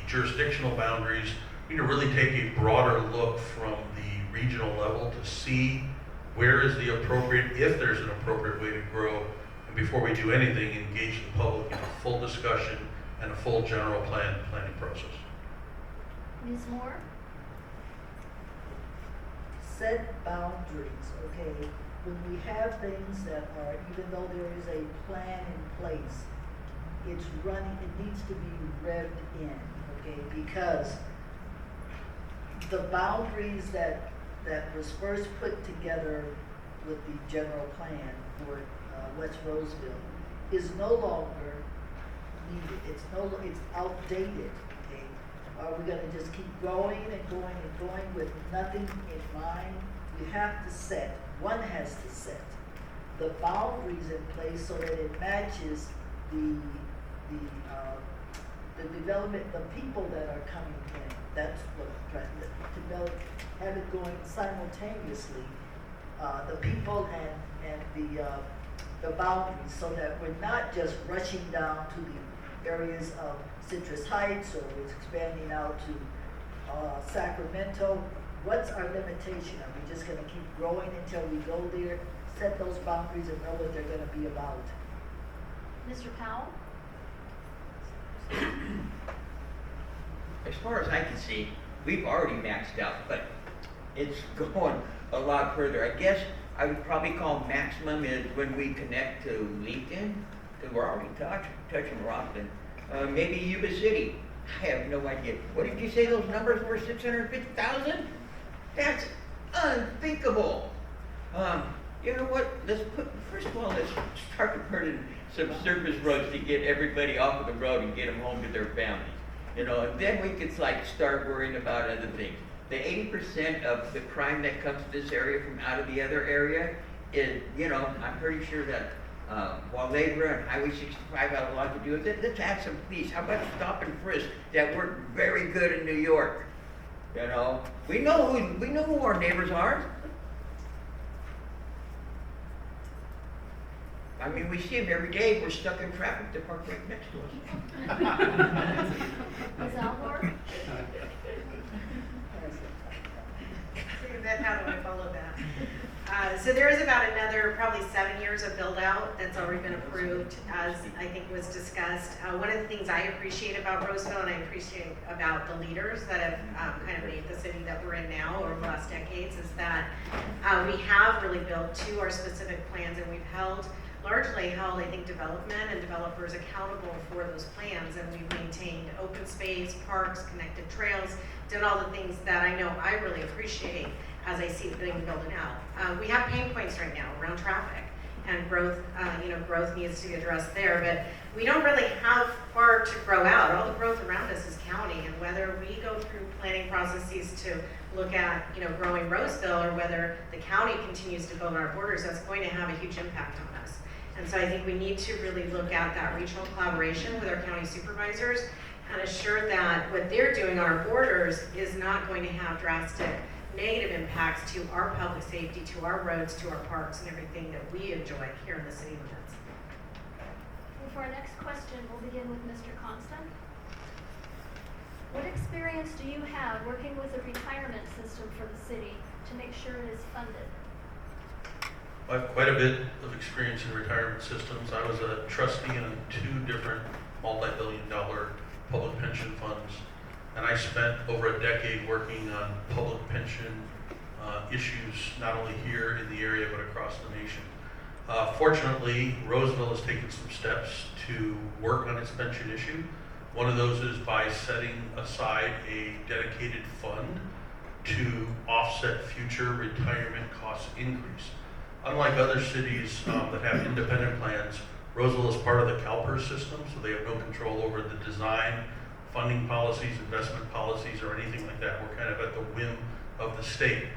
jurisdictional boundaries. We need to really take a broader look from the regional level to see where is the appropriate, if there's an appropriate way to grow, and before we do anything, engage the public in a full discussion and a full general planning process. Ms. Moore? Set boundaries, okay? When we have things that are, even though there is a plan in place, it's running, it needs to be revved in, okay? Because the boundaries that was first put together with the general plan for West Roseville is no longer needed. It's outdated, okay? Are we gonna just keep going and going and going with nothing in mind? We have to set, one has to set the boundaries in place so that it matches the development, the people that are coming in. That's what I'm trying to develop, have it going simultaneously, the people and the boundaries, so that we're not just rushing down to the areas of Citrus Heights, or it's expanding out to Sacramento. What's our limitation? Are we just gonna keep growing until we go there? Set those boundaries and know what they're gonna be about. Mr. Powell? As far as I can see, we've already maxed out, but it's going a lot further. I guess I would probably call maximum is when we connect to Lincoln, because we're already touching Roseville. Maybe Yuba City. I have no idea. What did you say those numbers were? 650,000? That's unthinkable. You know what? First of all, let's start to put in some surface roads to get everybody off of the road and get them home to their families. You know, and then we could start worrying about other things. The 80% of the crime that comes to this area from out of the other area is, you know, I'm pretty sure that while labor and Highway 65 have a lot to do with it, let's add some police. How about stop and frisk that work very good in New York? You know, we know who our neighbors are. I mean, we see them every day. We're stuck in traffic. They park right next to us. Ms. Alvord? How do I follow that? So there is about another probably 7 years of build out that's already been approved, as I think was discussed. One of the things I appreciate about Roseville, and I appreciate about the leaders that have kind of made the city that we're in now over the last decades, is that we have really built to our specific plans, and we've largely held, I think, development and developers accountable for those plans, and we've maintained open space, parks, connected trails, done all the things that I know I really appreciate as I see it being built out. We have pain points right now around traffic and growth. Growth needs to be addressed there, but we don't really have far to grow out. All the growth around us is county, and whether we go through planning processes to look at, growing Roseville, or whether the county continues to build our borders, that's going to have a huge impact on us. And so I think we need to really look at that regional collaboration with our county supervisors and assure that what they're doing on our borders is not going to have drastic negative impacts to our public safety, to our roads, to our parks, and everything that we enjoy here in the city limits. And for our next question, we'll begin with Mr. Constant. What experience do you have working with the retirement system for the city to make sure it is funded? I have quite a bit of experience in retirement systems. I was a trustee in 2 different multi-billion-dollar public pension funds, and I spent over a decade working on public pension issues, not only here in the area but across the nation. Fortunately, Roseville has taken some steps to work on its pension issue. One of those is by setting aside a dedicated fund to offset future retirement cost increase. Unlike other cities that have independent plans, Roseville is part of the CalPERS system, so they have no control over the design, funding policies, investment policies, or anything like that. We're kind of at the whim of the state.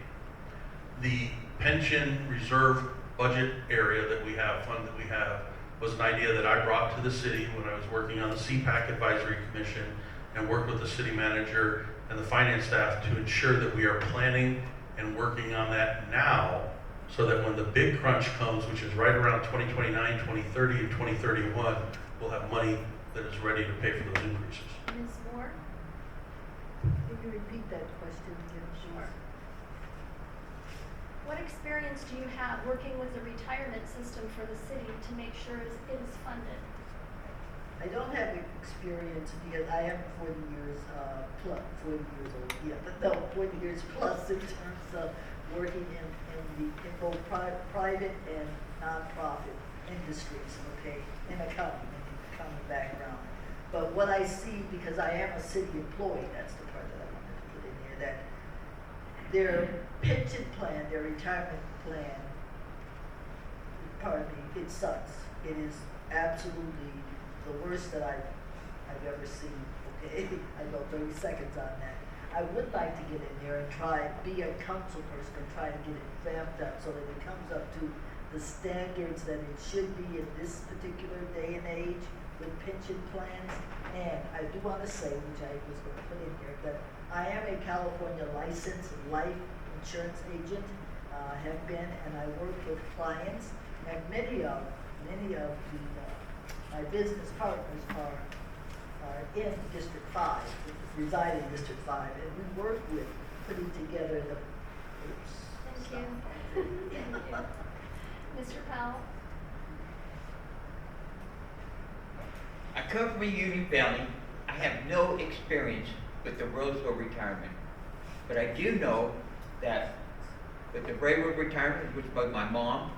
The pension reserve budget area that we have, fund that we have, was an idea that I brought to the city when I was working on the CPAC Advisory Commission, and worked with the city manager and the finance staff to ensure that we are planning and working on that now, so that when the big crunch comes, which is right around 2029, 2030, and 2031, we'll have money that is ready to pay for those increases. Ms. Moore? Can you repeat that question again? Sure. What experience do you have working with the retirement system for the city to make sure it is funded? I don't have experience because I am 40 years plus, 40 years old, yeah, but no, 40 years plus in terms of working in both private and nonprofit industries, okay, in accounting background. But what I see, because I am a city employee, that's the part that I wanted to put in here, that their pension plan, their retirement plan, pardon me, it sucks. It is absolutely the worst that I've ever seen, okay? I go 30 seconds on that. I would like to get in there and be a council person and try to get it vamped up so that it comes up to the standards that it should be in this particular day and age with pension plans. And I do want to say, which I was going to put in here, that I am a California licensed life insurance agent, have been, and I work with clients, and many of my business partners are in District 5, reside in District 5, and we work with putting together the, Thank you. Thank you. Mr. Powell? I come from a union family. I have no experience with the Roseville retirement. But I do know that with the railroad retirement, which both my mom,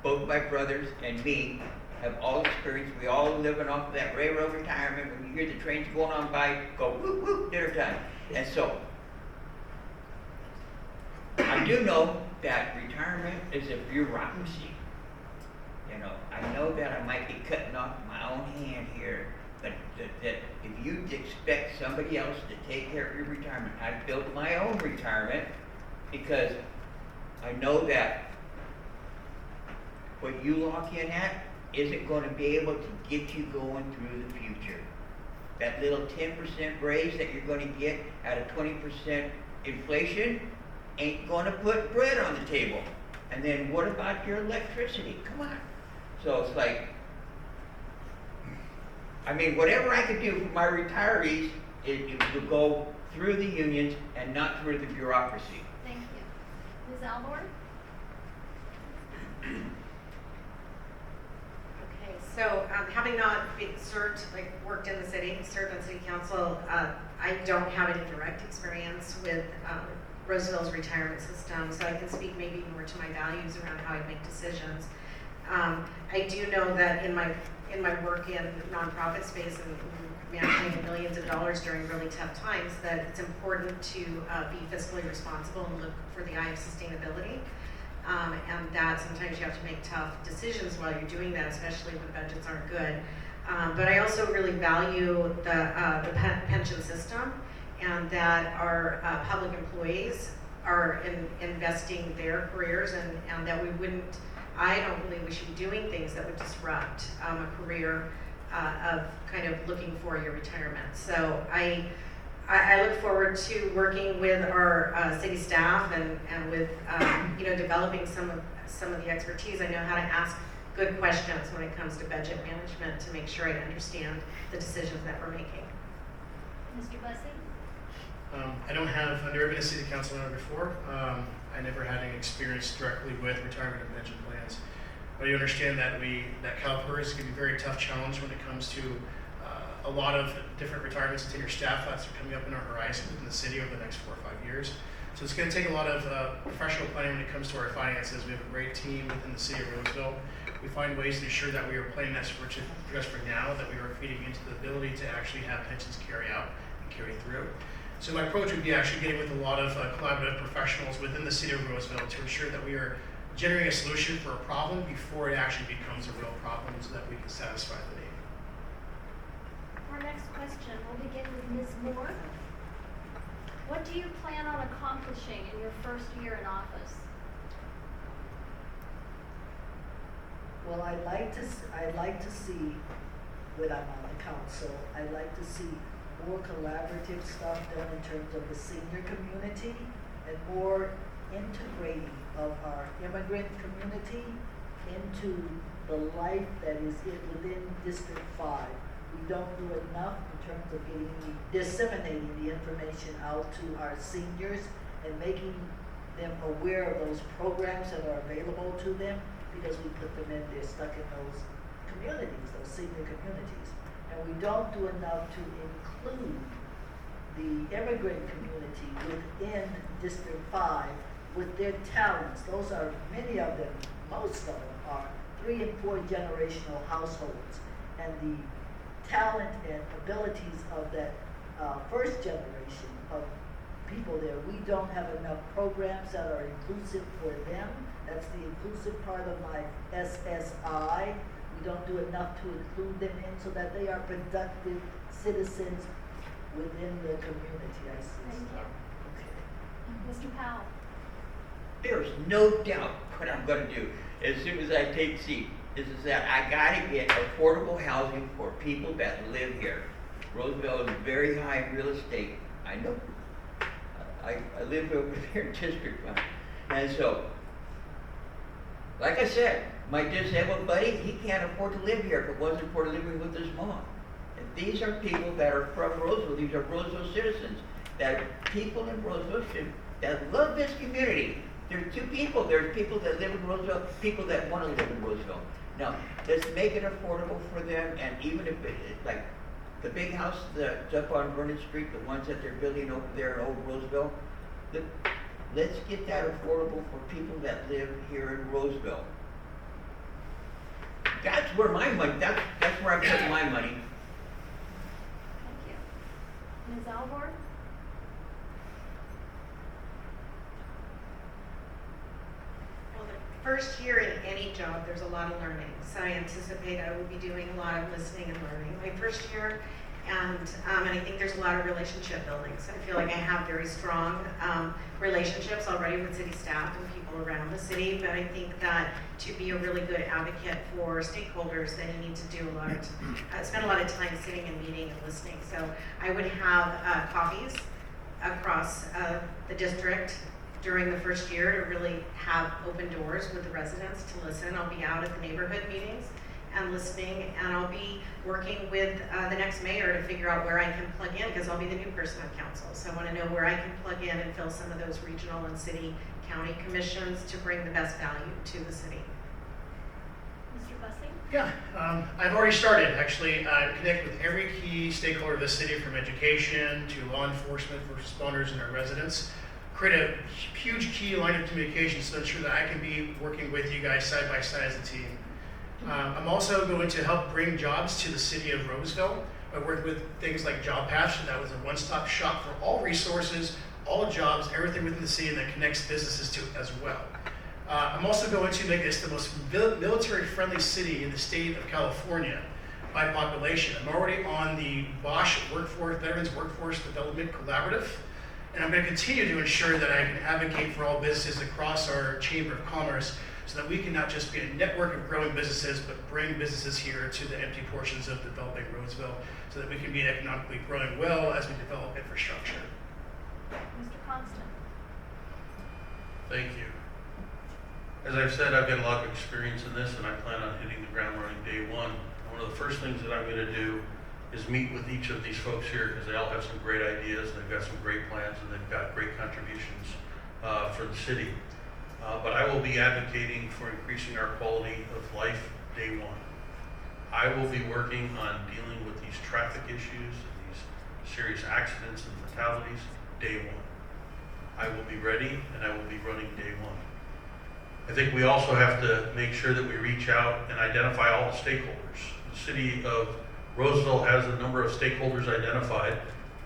both my brothers, and me have all experienced, we all living off of that railroad retirement. When you hear the trains going on by, go whoop whoop, dinner time. And so, I do know that retirement is a bureaucracy. You know, I know that I might be cutting off my own hand here, but that if you expect somebody else to take care of your retirement, I built my own retirement because I know that what you lock in at isn't going to be able to get you going through the future. That little 10% raise that you're going to get at a 20% inflation ain't going to put bread on the table. And then what about your electricity? Come on. So it's like, I mean, whatever I could do for my retirees, it would go through the unions and not through the bureaucracy. Thank you. Ms. Alvord? Okay, so having not been worked in the city, served on city council, I don't have any direct experience with Roseville's retirement system, so I can speak maybe more to my values around how I make decisions. I do know that in my work in nonprofit space and managing millions of dollars during really tough times, that it's important to be fiscally responsible and look for the eye of sustainability. And that sometimes you have to make tough decisions while you're doing that, especially when budgets aren't good. But I also really value the pension system, and that our public employees are investing their careers, and that I don't believe we should be doing things that would disrupt a career of kind of looking for your retirement. So I look forward to working with our city staff and with developing some of the expertise. I know how to ask good questions when it comes to budget management to make sure I understand the decisions that we're making. Mr. Busse? I've never been a city council member before. I never had any experience directly with retirement and pension plans. But you understand that CalPERS is going to be a very tough challenge when it comes to a lot of different retirements and tenure staff that's coming up in our horizon within the city over the next 4 or 5 years. So it's going to take a lot of professional planning when it comes to our finances. We have a great team within the city of Roseville. We find ways to ensure that we are planning that just for now, that we are feeding into the ability to actually have pensions carry out and carry through. So my approach would be actually getting with a lot of collaborative professionals within the city of Roseville to ensure that we are generating a solution for a problem before it actually becomes a real problem, so that we can satisfy the need. Our next question, we'll begin with Ms. Moore. What do you plan on accomplishing in your first year in office? well, I'd like to see, when I'm on the council, I'd like to see more collaborative stuff done in terms of the senior community and more integrating of our immigrant community into the life that is within District 5. We don't do enough in terms of disseminating the information out to our seniors and making them aware of those programs that are available to them, because we put them in, they're stuck in those communities, those senior communities. And we don't do enough to include the immigrant community within District 5 with their talents. Those are, many of them, most of them are 3 and 4 generational households. And the talent and abilities of that first generation of people there, we don't have enough programs that are inclusive for them. That's the inclusive part of my SSI. We we don't do enough to include them in so that they are productive citizens within the community, I see. Thank you. Okay. Mr. Powell? There's no doubt what I'm gonna do as soon as I take seat is that I gotta get affordable housing for people that live here. Roseville is very high in real estate. I know. I live over there in District 1. And so, like I said, my disabled buddy, he can't afford to live here if it wasn't for living with his mom. And these are people that are from Roseville. These are Roseville citizens. That people in Roseville that love this community. There are two people. There's people that live in Roseville, people that want to live in Roseville. Now, let's make it affordable for them, and even if like the big house that's up on Vernon Street, the ones that they're building over there in Old Roseville, let's get that affordable for people that live here in Roseville. That's where my money, that's where I put my money. Thank you. Ms. Alvord? Well, the first year in any job, there's a lot of learning. So I anticipate I will be doing a lot of listening and learning my first year. And I think there's a lot of relationship building. So I feel like I have very strong relationships already with city staff and people around the city. But I think that to be a really good advocate for stakeholders, then you need to do spend a lot of time sitting and meeting and listening. So I would have coffees across the district during the first year to really have open doors with the residents to listen. I'll be out at the neighborhood meetings and listening, and I'll be working with the next mayor to figure out where I can plug in, because I'll be the new person on council. So I want to know where I can plug in and fill some of those regional and city county commissions to bring the best value to the city. Mr. Busse? Yeah, I've already started, actually. I connect with every key stakeholder of the city, from education to law enforcement, first responders, and our residents. Create a huge key line of communication to ensure that I can be working with you guys side by side as a team. I'm also going to help bring jobs to the city of Roseville. I work with things like Job Path, so that was a one-stop shop for all resources, all jobs, everything within the city that connects businesses to it as well. I'm also going to make this the most military-friendly city in the state of California by population. I'm already on the Busse Veterans Workforce Development Collaborative, and I'm going to continue to ensure that I can advocate for all businesses across our Chamber of Commerce, so that we can not just be a network of growing businesses, but bring businesses here to the empty portions of developing Roseville, so that we can be economically growing well as we develop infrastructure. Mr. Constant? Thank you. As I've said, I've got a lot of experience in this, and I plan on hitting the ground running day one. One of the first things that I'm going to do is meet with each of these folks here, because they all have some great ideas, and they've got some great plans, and they've got great contributions for the city. But I will be advocating for increasing our quality of life day one. I will be working on dealing with these traffic issues and these serious accidents and fatalities day one. I will be ready, and I will be running day one. I think we also have to make sure that we reach out and identify all the stakeholders. The city of Roseville has a number of stakeholders identified,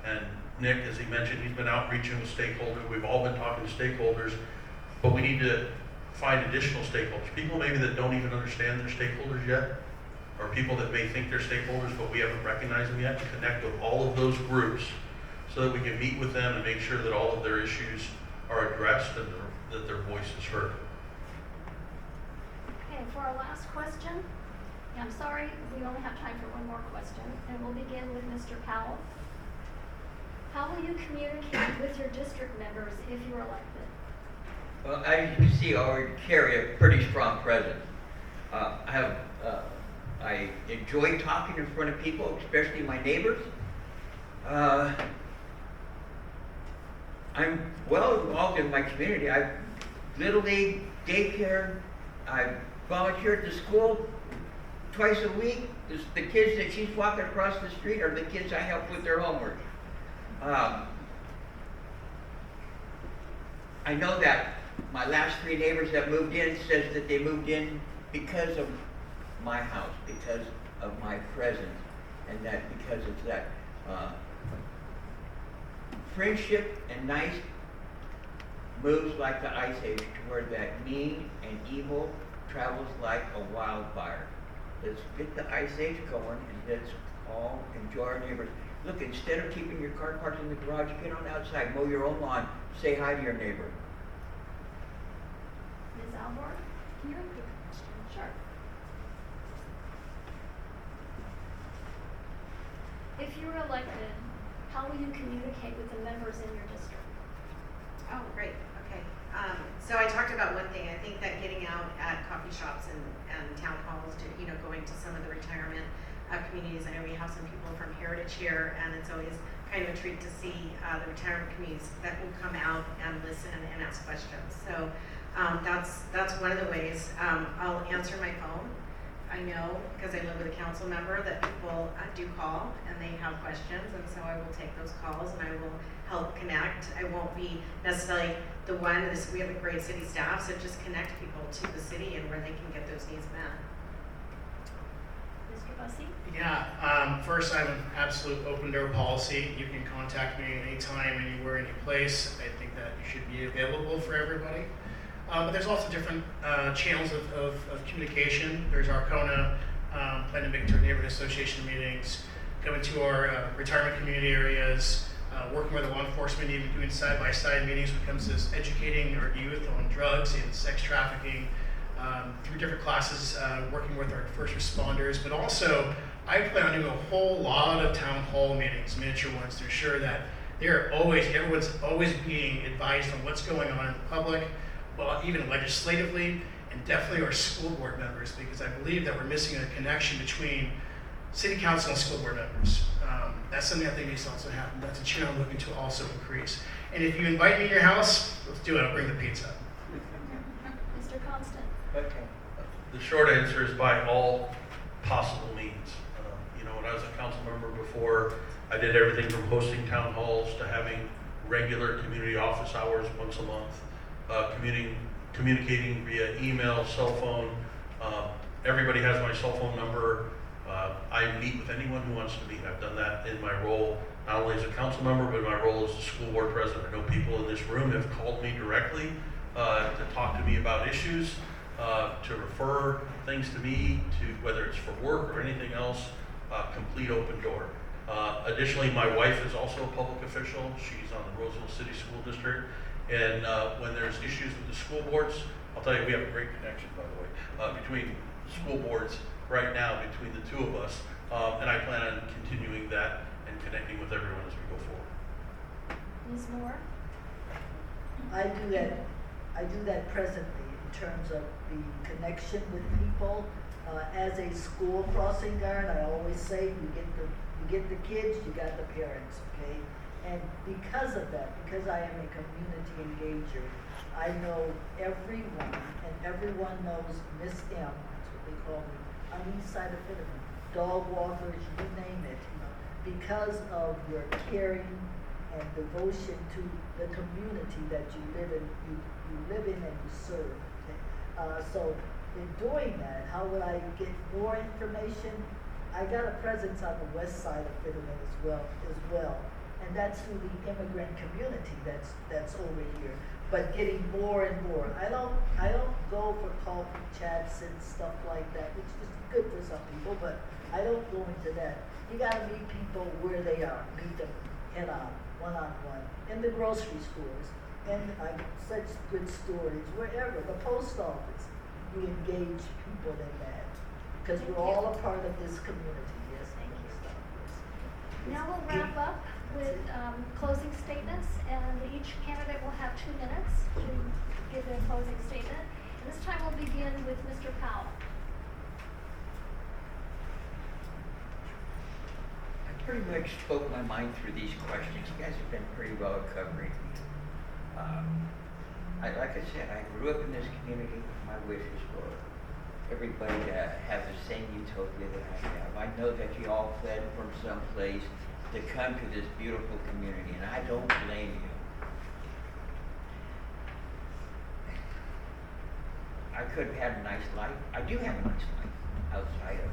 and Nick, as he mentioned, he's been outreaching with stakeholders. We've all been talking to stakeholders, but we need to find additional stakeholders. People maybe that don't even understand they're stakeholders yet, or people that may think they're stakeholders, but we haven't recognized them yet, to connect with all of those groups so that we can meet with them and make sure that all of their issues are addressed and that their voice is heard. Okay, for our last question, I'm sorry, we only have time for one more question, and we'll begin with Mr. Powell. How will you communicate with your district members if you're elected? Well, as you can see, I already carry a pretty strong presence. I enjoy talking in front of people, especially my neighbors. I'm well involved in my community. I Little League, daycare, I volunteer at the school twice a week. The kids that she's walking across the street are the kids I help with their homework. I know that my last 3 neighbors that moved in says that they moved in because of my house, because of my presence, and that because of that friendship and nice moves like the ice age, to where that mean and evil travels like a wildfire. Let's get the Ice Age going and let's all enjoy our neighbors. Look, instead of keeping your car parked in the garage, get on outside, mow your own lawn, say hi to your neighbor. Ms. Alvord, can you repeat the question? Sure. If you're elected, how will you communicate with the members in your district? Oh, great, okay. So I talked about one thing, I think that getting out at coffee shops and town halls, to, you know, going to some of the retirement communities. I know we have some people from Heritage here, and it's always kind of a treat to see the retirement communities that will come out and listen and ask questions. So that's one of the ways. I'll answer my phone. I know, because I live with a council member, that people do call and they have questions, and so I will take those calls and I will help connect. I won't be necessarily the one, we have a great city staff, so just connect people to the city and where they can get those needs met. Mr. Busse? Yeah, first I have an absolute open door policy. You can contact me anytime, anywhere, any place. I think that you should be available for everybody. But there's also different channels of communication. There's Arcona, planning to make it to our neighborhood association meetings, going to our retirement community areas, working with law enforcement, even doing side-by-side meetings when it comes to educating our youth on drugs and sex trafficking, through different classes, working with our first responders. But also, I plan on doing a whole lot of town hall meetings, miniature ones, to ensure that everyone's always being advised on what's going on in the public, well, even legislatively, and definitely our school board members, because I believe that we're missing a connection between city council and school board members. That's something I think needs to also happen. That's a channel I'm looking to also increase. And if you invite me to your house, let's do it. I'll bring the pizza. Mr. Constant? Okay. The short answer is by all possible means. You know, when I was a council member before, I did everything from hosting town halls to having regular community office hours once a month, communicating via email, cell phone. Everybody has my cell phone number. I meet with anyone who wants to meet. I've done that in my role, not only as a council member, but in my role as the school board president. I know people in this room have called me directly to talk to me about issues, to refer things to me, to whether it's for work or anything else, complete open door. Additionally, my wife is also a public official. She's on the Roseville City School District. And when there's issues with the school boards, I'll tell you, we have a great connection, by the way, between school boards right now, between the two of us. And I plan on continuing that and connecting with everyone as we go forward. Ms. Moore? I do that presently in terms of the connection with people. As a school crossing guard, I always say you get the kids, you got the parents, okay? And because of that, because I am a community engager, I know everyone, and everyone knows Miss M, that's what they call me, on the east side of Fitterman, dog walkers, you name it, you know, because of your caring and devotion to the community that you live in, you live in and you serve. Okay? So in doing that, how would I get more information? I got a presence on the west side of Fitterman as well. And that's through the immigrant community that's over here. But getting more and more. I don't go for coffee chats and stuff like that, which is good for some people, but I don't go into that. You gotta meet people where they are, meet them head on, one-on-one, in the grocery stores, and such good stories, wherever, the post office. You engage people in that, because we're all a part of this community, yes. Thank you. Now we'll wrap up with closing statements, and each candidate will have 2 minutes to give their closing statement. And this time we'll begin with Mr. Powell. I pretty much spoke my mind through these questions. You guys have been pretty well at covering. Like I said, I grew up in this community. My wish is for everybody to have the same utopia that I have. I know that you all fled from someplace to come to this beautiful community, and I don't blame you. I could have had a nice life. I do have a nice life outside of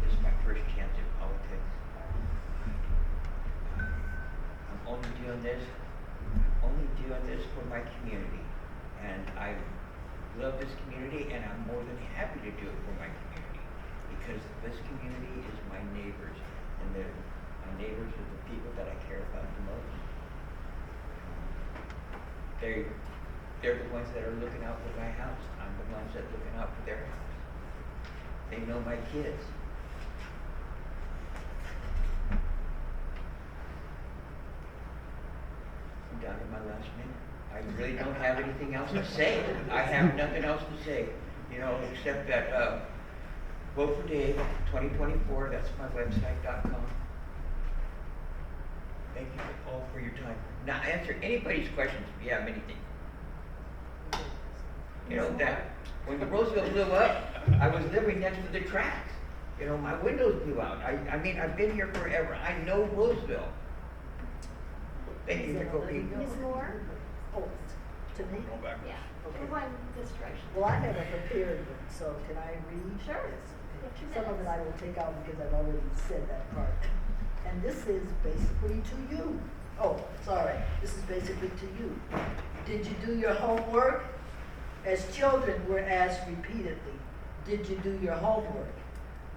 this is my first chance in politics. I'm only doing this for my community. And I love this community, and I'm more than happy to do it for my community. because this community is my neighbors, and my neighbors are the people that I care about the most. They're the ones that are looking out for my house. I'm the ones that are looking out for their house. They know my kids. I'm down to my last minute. I really don't have anything else to say. I have nothing else to say, except that, vote for Dave, 2024, that's my website.com. Thank you all for your time. Now, answer anybody's questions if you have anything. That when the Roseville blew up, I was living next to the tracks. My windows blew out. I mean, I've been here forever. I know Roseville. Thank you, Nicole. Ms. Moore? Oh, to me? Yeah, Okay. we're going this direction. Well, I have a prepared one, so can I read? Sure. Yes, okay. Get 2 Some of it minutes. I will take out because I've already said that part. And this is basically to you. Oh, sorry, this is basically to you. Did you do your homework? As children, we're asked repeatedly, did you do your homework?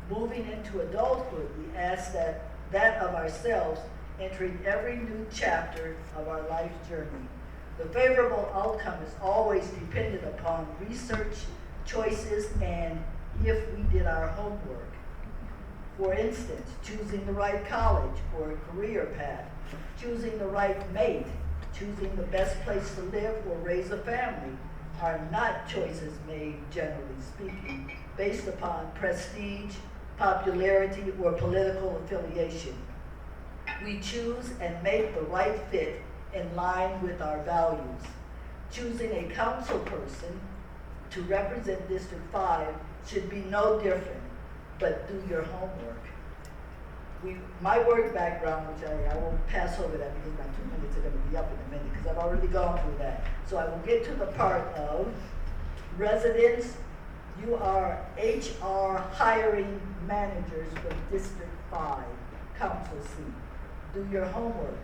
Moving into adulthood, we ask that of ourselves, entering every new chapter of our life's journey. The favorable outcome is always dependent upon research, choices, and if we did our homework. For instance, choosing the right college or career path, choosing the right mate, choosing the best place to live or raise a family are not choices made, generally speaking, based upon prestige, popularity, or political affiliation. We choose and make the right fit in line with our values. Choosing a council person to represent District 5 should be no different, but do your homework. My work background, which I won't pass over that because my 2 minutes are going to be up in a minute because I've already gone through that. So I will get to the part of residents. You are HR hiring managers for District 5 council seat. Do your homework.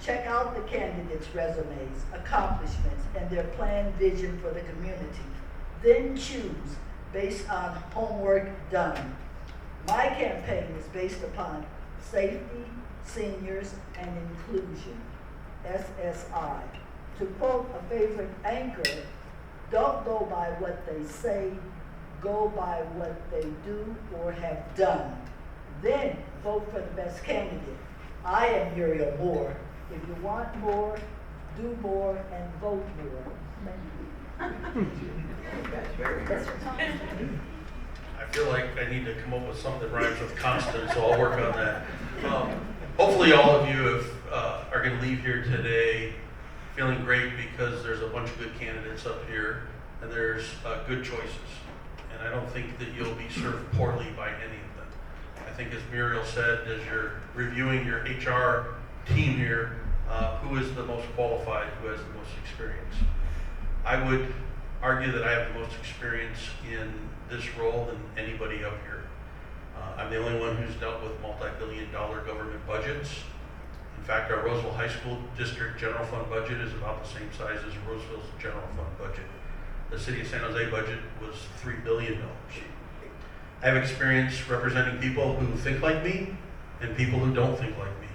Check out the candidates' resumes, accomplishments, and their planned vision for the community. Then choose based on homework done. My campaign is based upon safety, seniors, and inclusion, SSI. To quote a favorite anchor, don't go by what they say, go by what they do or have done. Then vote for the best candidate. I am Murial Moore. If you want more, do more, and vote more. Thank you. That's very That's good. I feel like I need to come up with something that rhymes with constant, so I'll work on that. Hopefully all of you are going to leave here today feeling great because there's a bunch of good candidates up here and there's good choices. And I don't think that you'll be served poorly by any of them. I think as Muriel said, as you're reviewing your HR team here, who is the most qualified, who has the most experience. I would argue that I have the most experience in this role than anybody up here. I'm the only one who's dealt with multi-billion-dollar government budgets. In fact, our Roseville High School District General Fund budget is about the same size as Roseville's General Fund budget. The City of San Jose budget was $3 billion. I have experience representing people who think like me and people who don't think like me.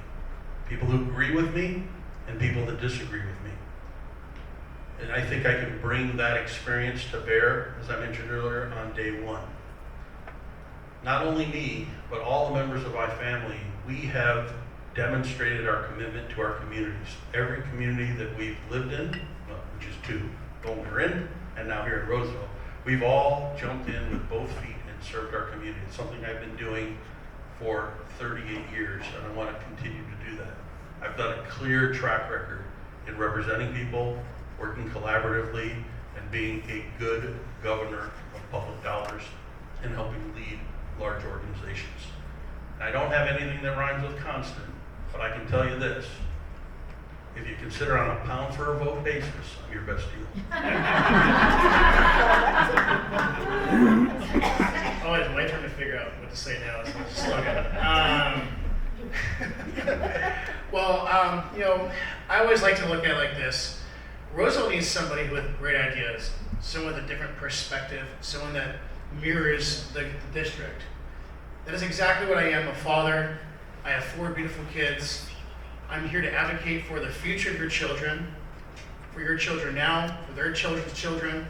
People who agree with me and people that disagree with me. And I think I can bring that experience to bear, as I mentioned earlier, on day one. Not only me, but all the members of my family, we have demonstrated our commitment to our communities. Every community that we've lived in, which is 2, the one we're in, and now here in Roseville, we've all jumped in with both feet and served our community. It's something I've been doing for 38 years, and I want to continue to do that. I've done a clear track record in representing people, working collaboratively, and being a good governor of public dollars and helping lead large organizations. I don't have anything that rhymes with constant, but I can tell you this. If you consider on a pound for a vote basis, I'm your best deal. Oh, it's my turn to figure out what to say now. It's a slogan. I always like to look at it like this. Roseville needs somebody with great ideas, someone with a different perspective, someone that mirrors the district. That is exactly what I am, a father. I have 4 beautiful kids. I'm here to advocate for the future of your children, for your children now, for their children's children.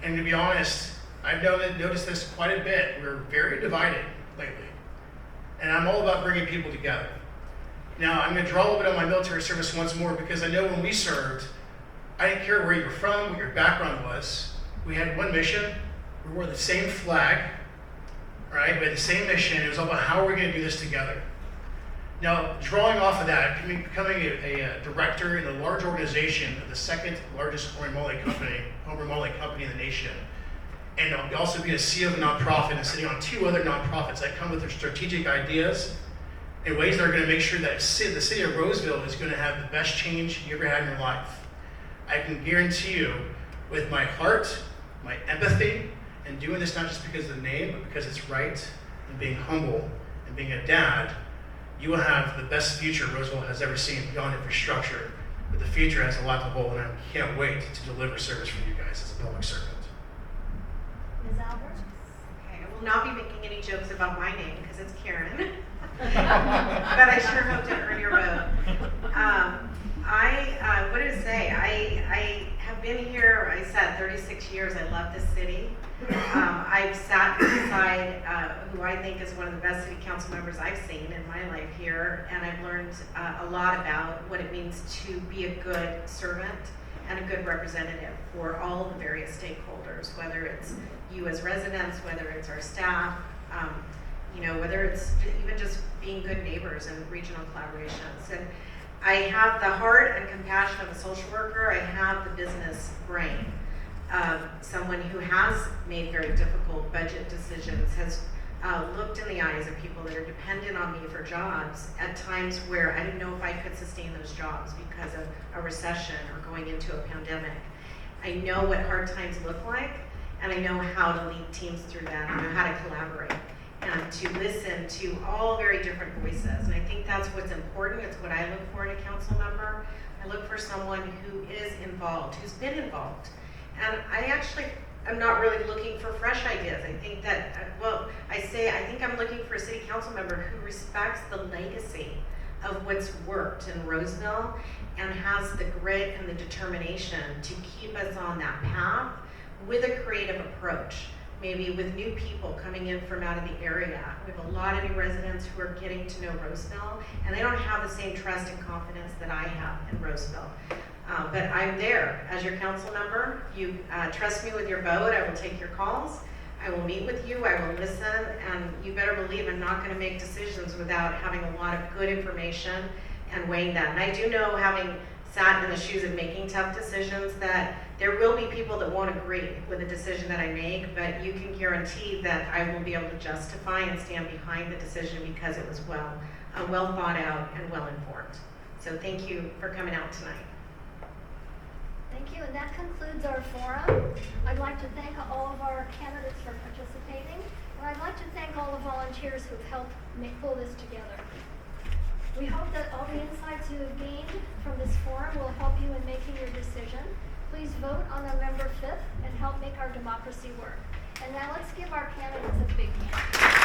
And to be honest, I've noticed this quite a bit. We're very divided lately. And I'm all about bringing people together. Now, I'm going to draw a little bit on my military service once more because I know when we served, I didn't care where you were from, what your background was. We had one mission. We wore the same flag, right? We had the same mission. It was all about how we're going to do this together. Now, drawing off of that, becoming a director in a large organization of the 2nd largest home remodeling company in the nation, and also being a CEO of a nonprofit and sitting on 2 other nonprofits that come with their strategic ideas in ways that are going to make sure that the city of Roseville is going to have the best change you ever had in your life. I can guarantee you, with my heart, my empathy, and doing this not just because of the name, but because it's right, and being humble, and being a dad, you will have the best future Roseville has ever seen beyond infrastructure. But the future has a lot to hold, and I can't wait to deliver service for you guys as a public servant. Ms. Alvord? Okay, I will not be making any jokes about my name because it's Karen. But I sure hope to earn your vote. What did it say? I have been here, I said 36 years. I love this city. I've sat beside who I think is one of the best city council members I've seen in my life here, and I've learned a lot about what it means to be a good servant and a good representative for all the various stakeholders, whether it's you as residents, whether it's our staff, whether it's even just being good neighbors and regional collaborations. And I have the heart and compassion of a social worker. I have the business brain of someone who has made very difficult budget decisions, has looked in the eyes of people that are dependent on me for jobs at times where I didn't know if I could sustain those jobs because of a recession or going into a pandemic. I know what hard times look like, and I know how to lead teams through that. I know how to collaborate and to listen to all very different voices. And I think that's what's important. It's what I look for in a council member. I look for someone who is involved, who's been involved. And I am not really looking for fresh ideas. I think that, I think I'm looking for a city council member who respects the legacy of what's worked in Roseville and has the grit and the determination to keep us on that path with a creative approach. Maybe with new people coming in from out of the area. We have a lot of new residents who are getting to know Roseville, and they don't have the same trust and confidence that I have in Roseville. But I'm there as your council member. You trust me with your vote. I will take your calls. I will meet with you. I will listen, and you better believe I'm not going to make decisions without having a lot of good information and weighing that. And I do know, having sat in the shoes of making tough decisions, that there will be people that won't agree with the decision that I make, but you can guarantee that I will be able to justify and stand behind the decision because it was well thought out and well informed. So thank you for coming out tonight. Thank you, and that concludes our forum. I'd like to thank all of our candidates for participating, and I'd like to thank all the volunteers who've helped pull this together. We hope that all the insights you have gained from this forum will help you in making your decision. Please vote on November 5th and help make our democracy work. And now let's give our candidates a big hand.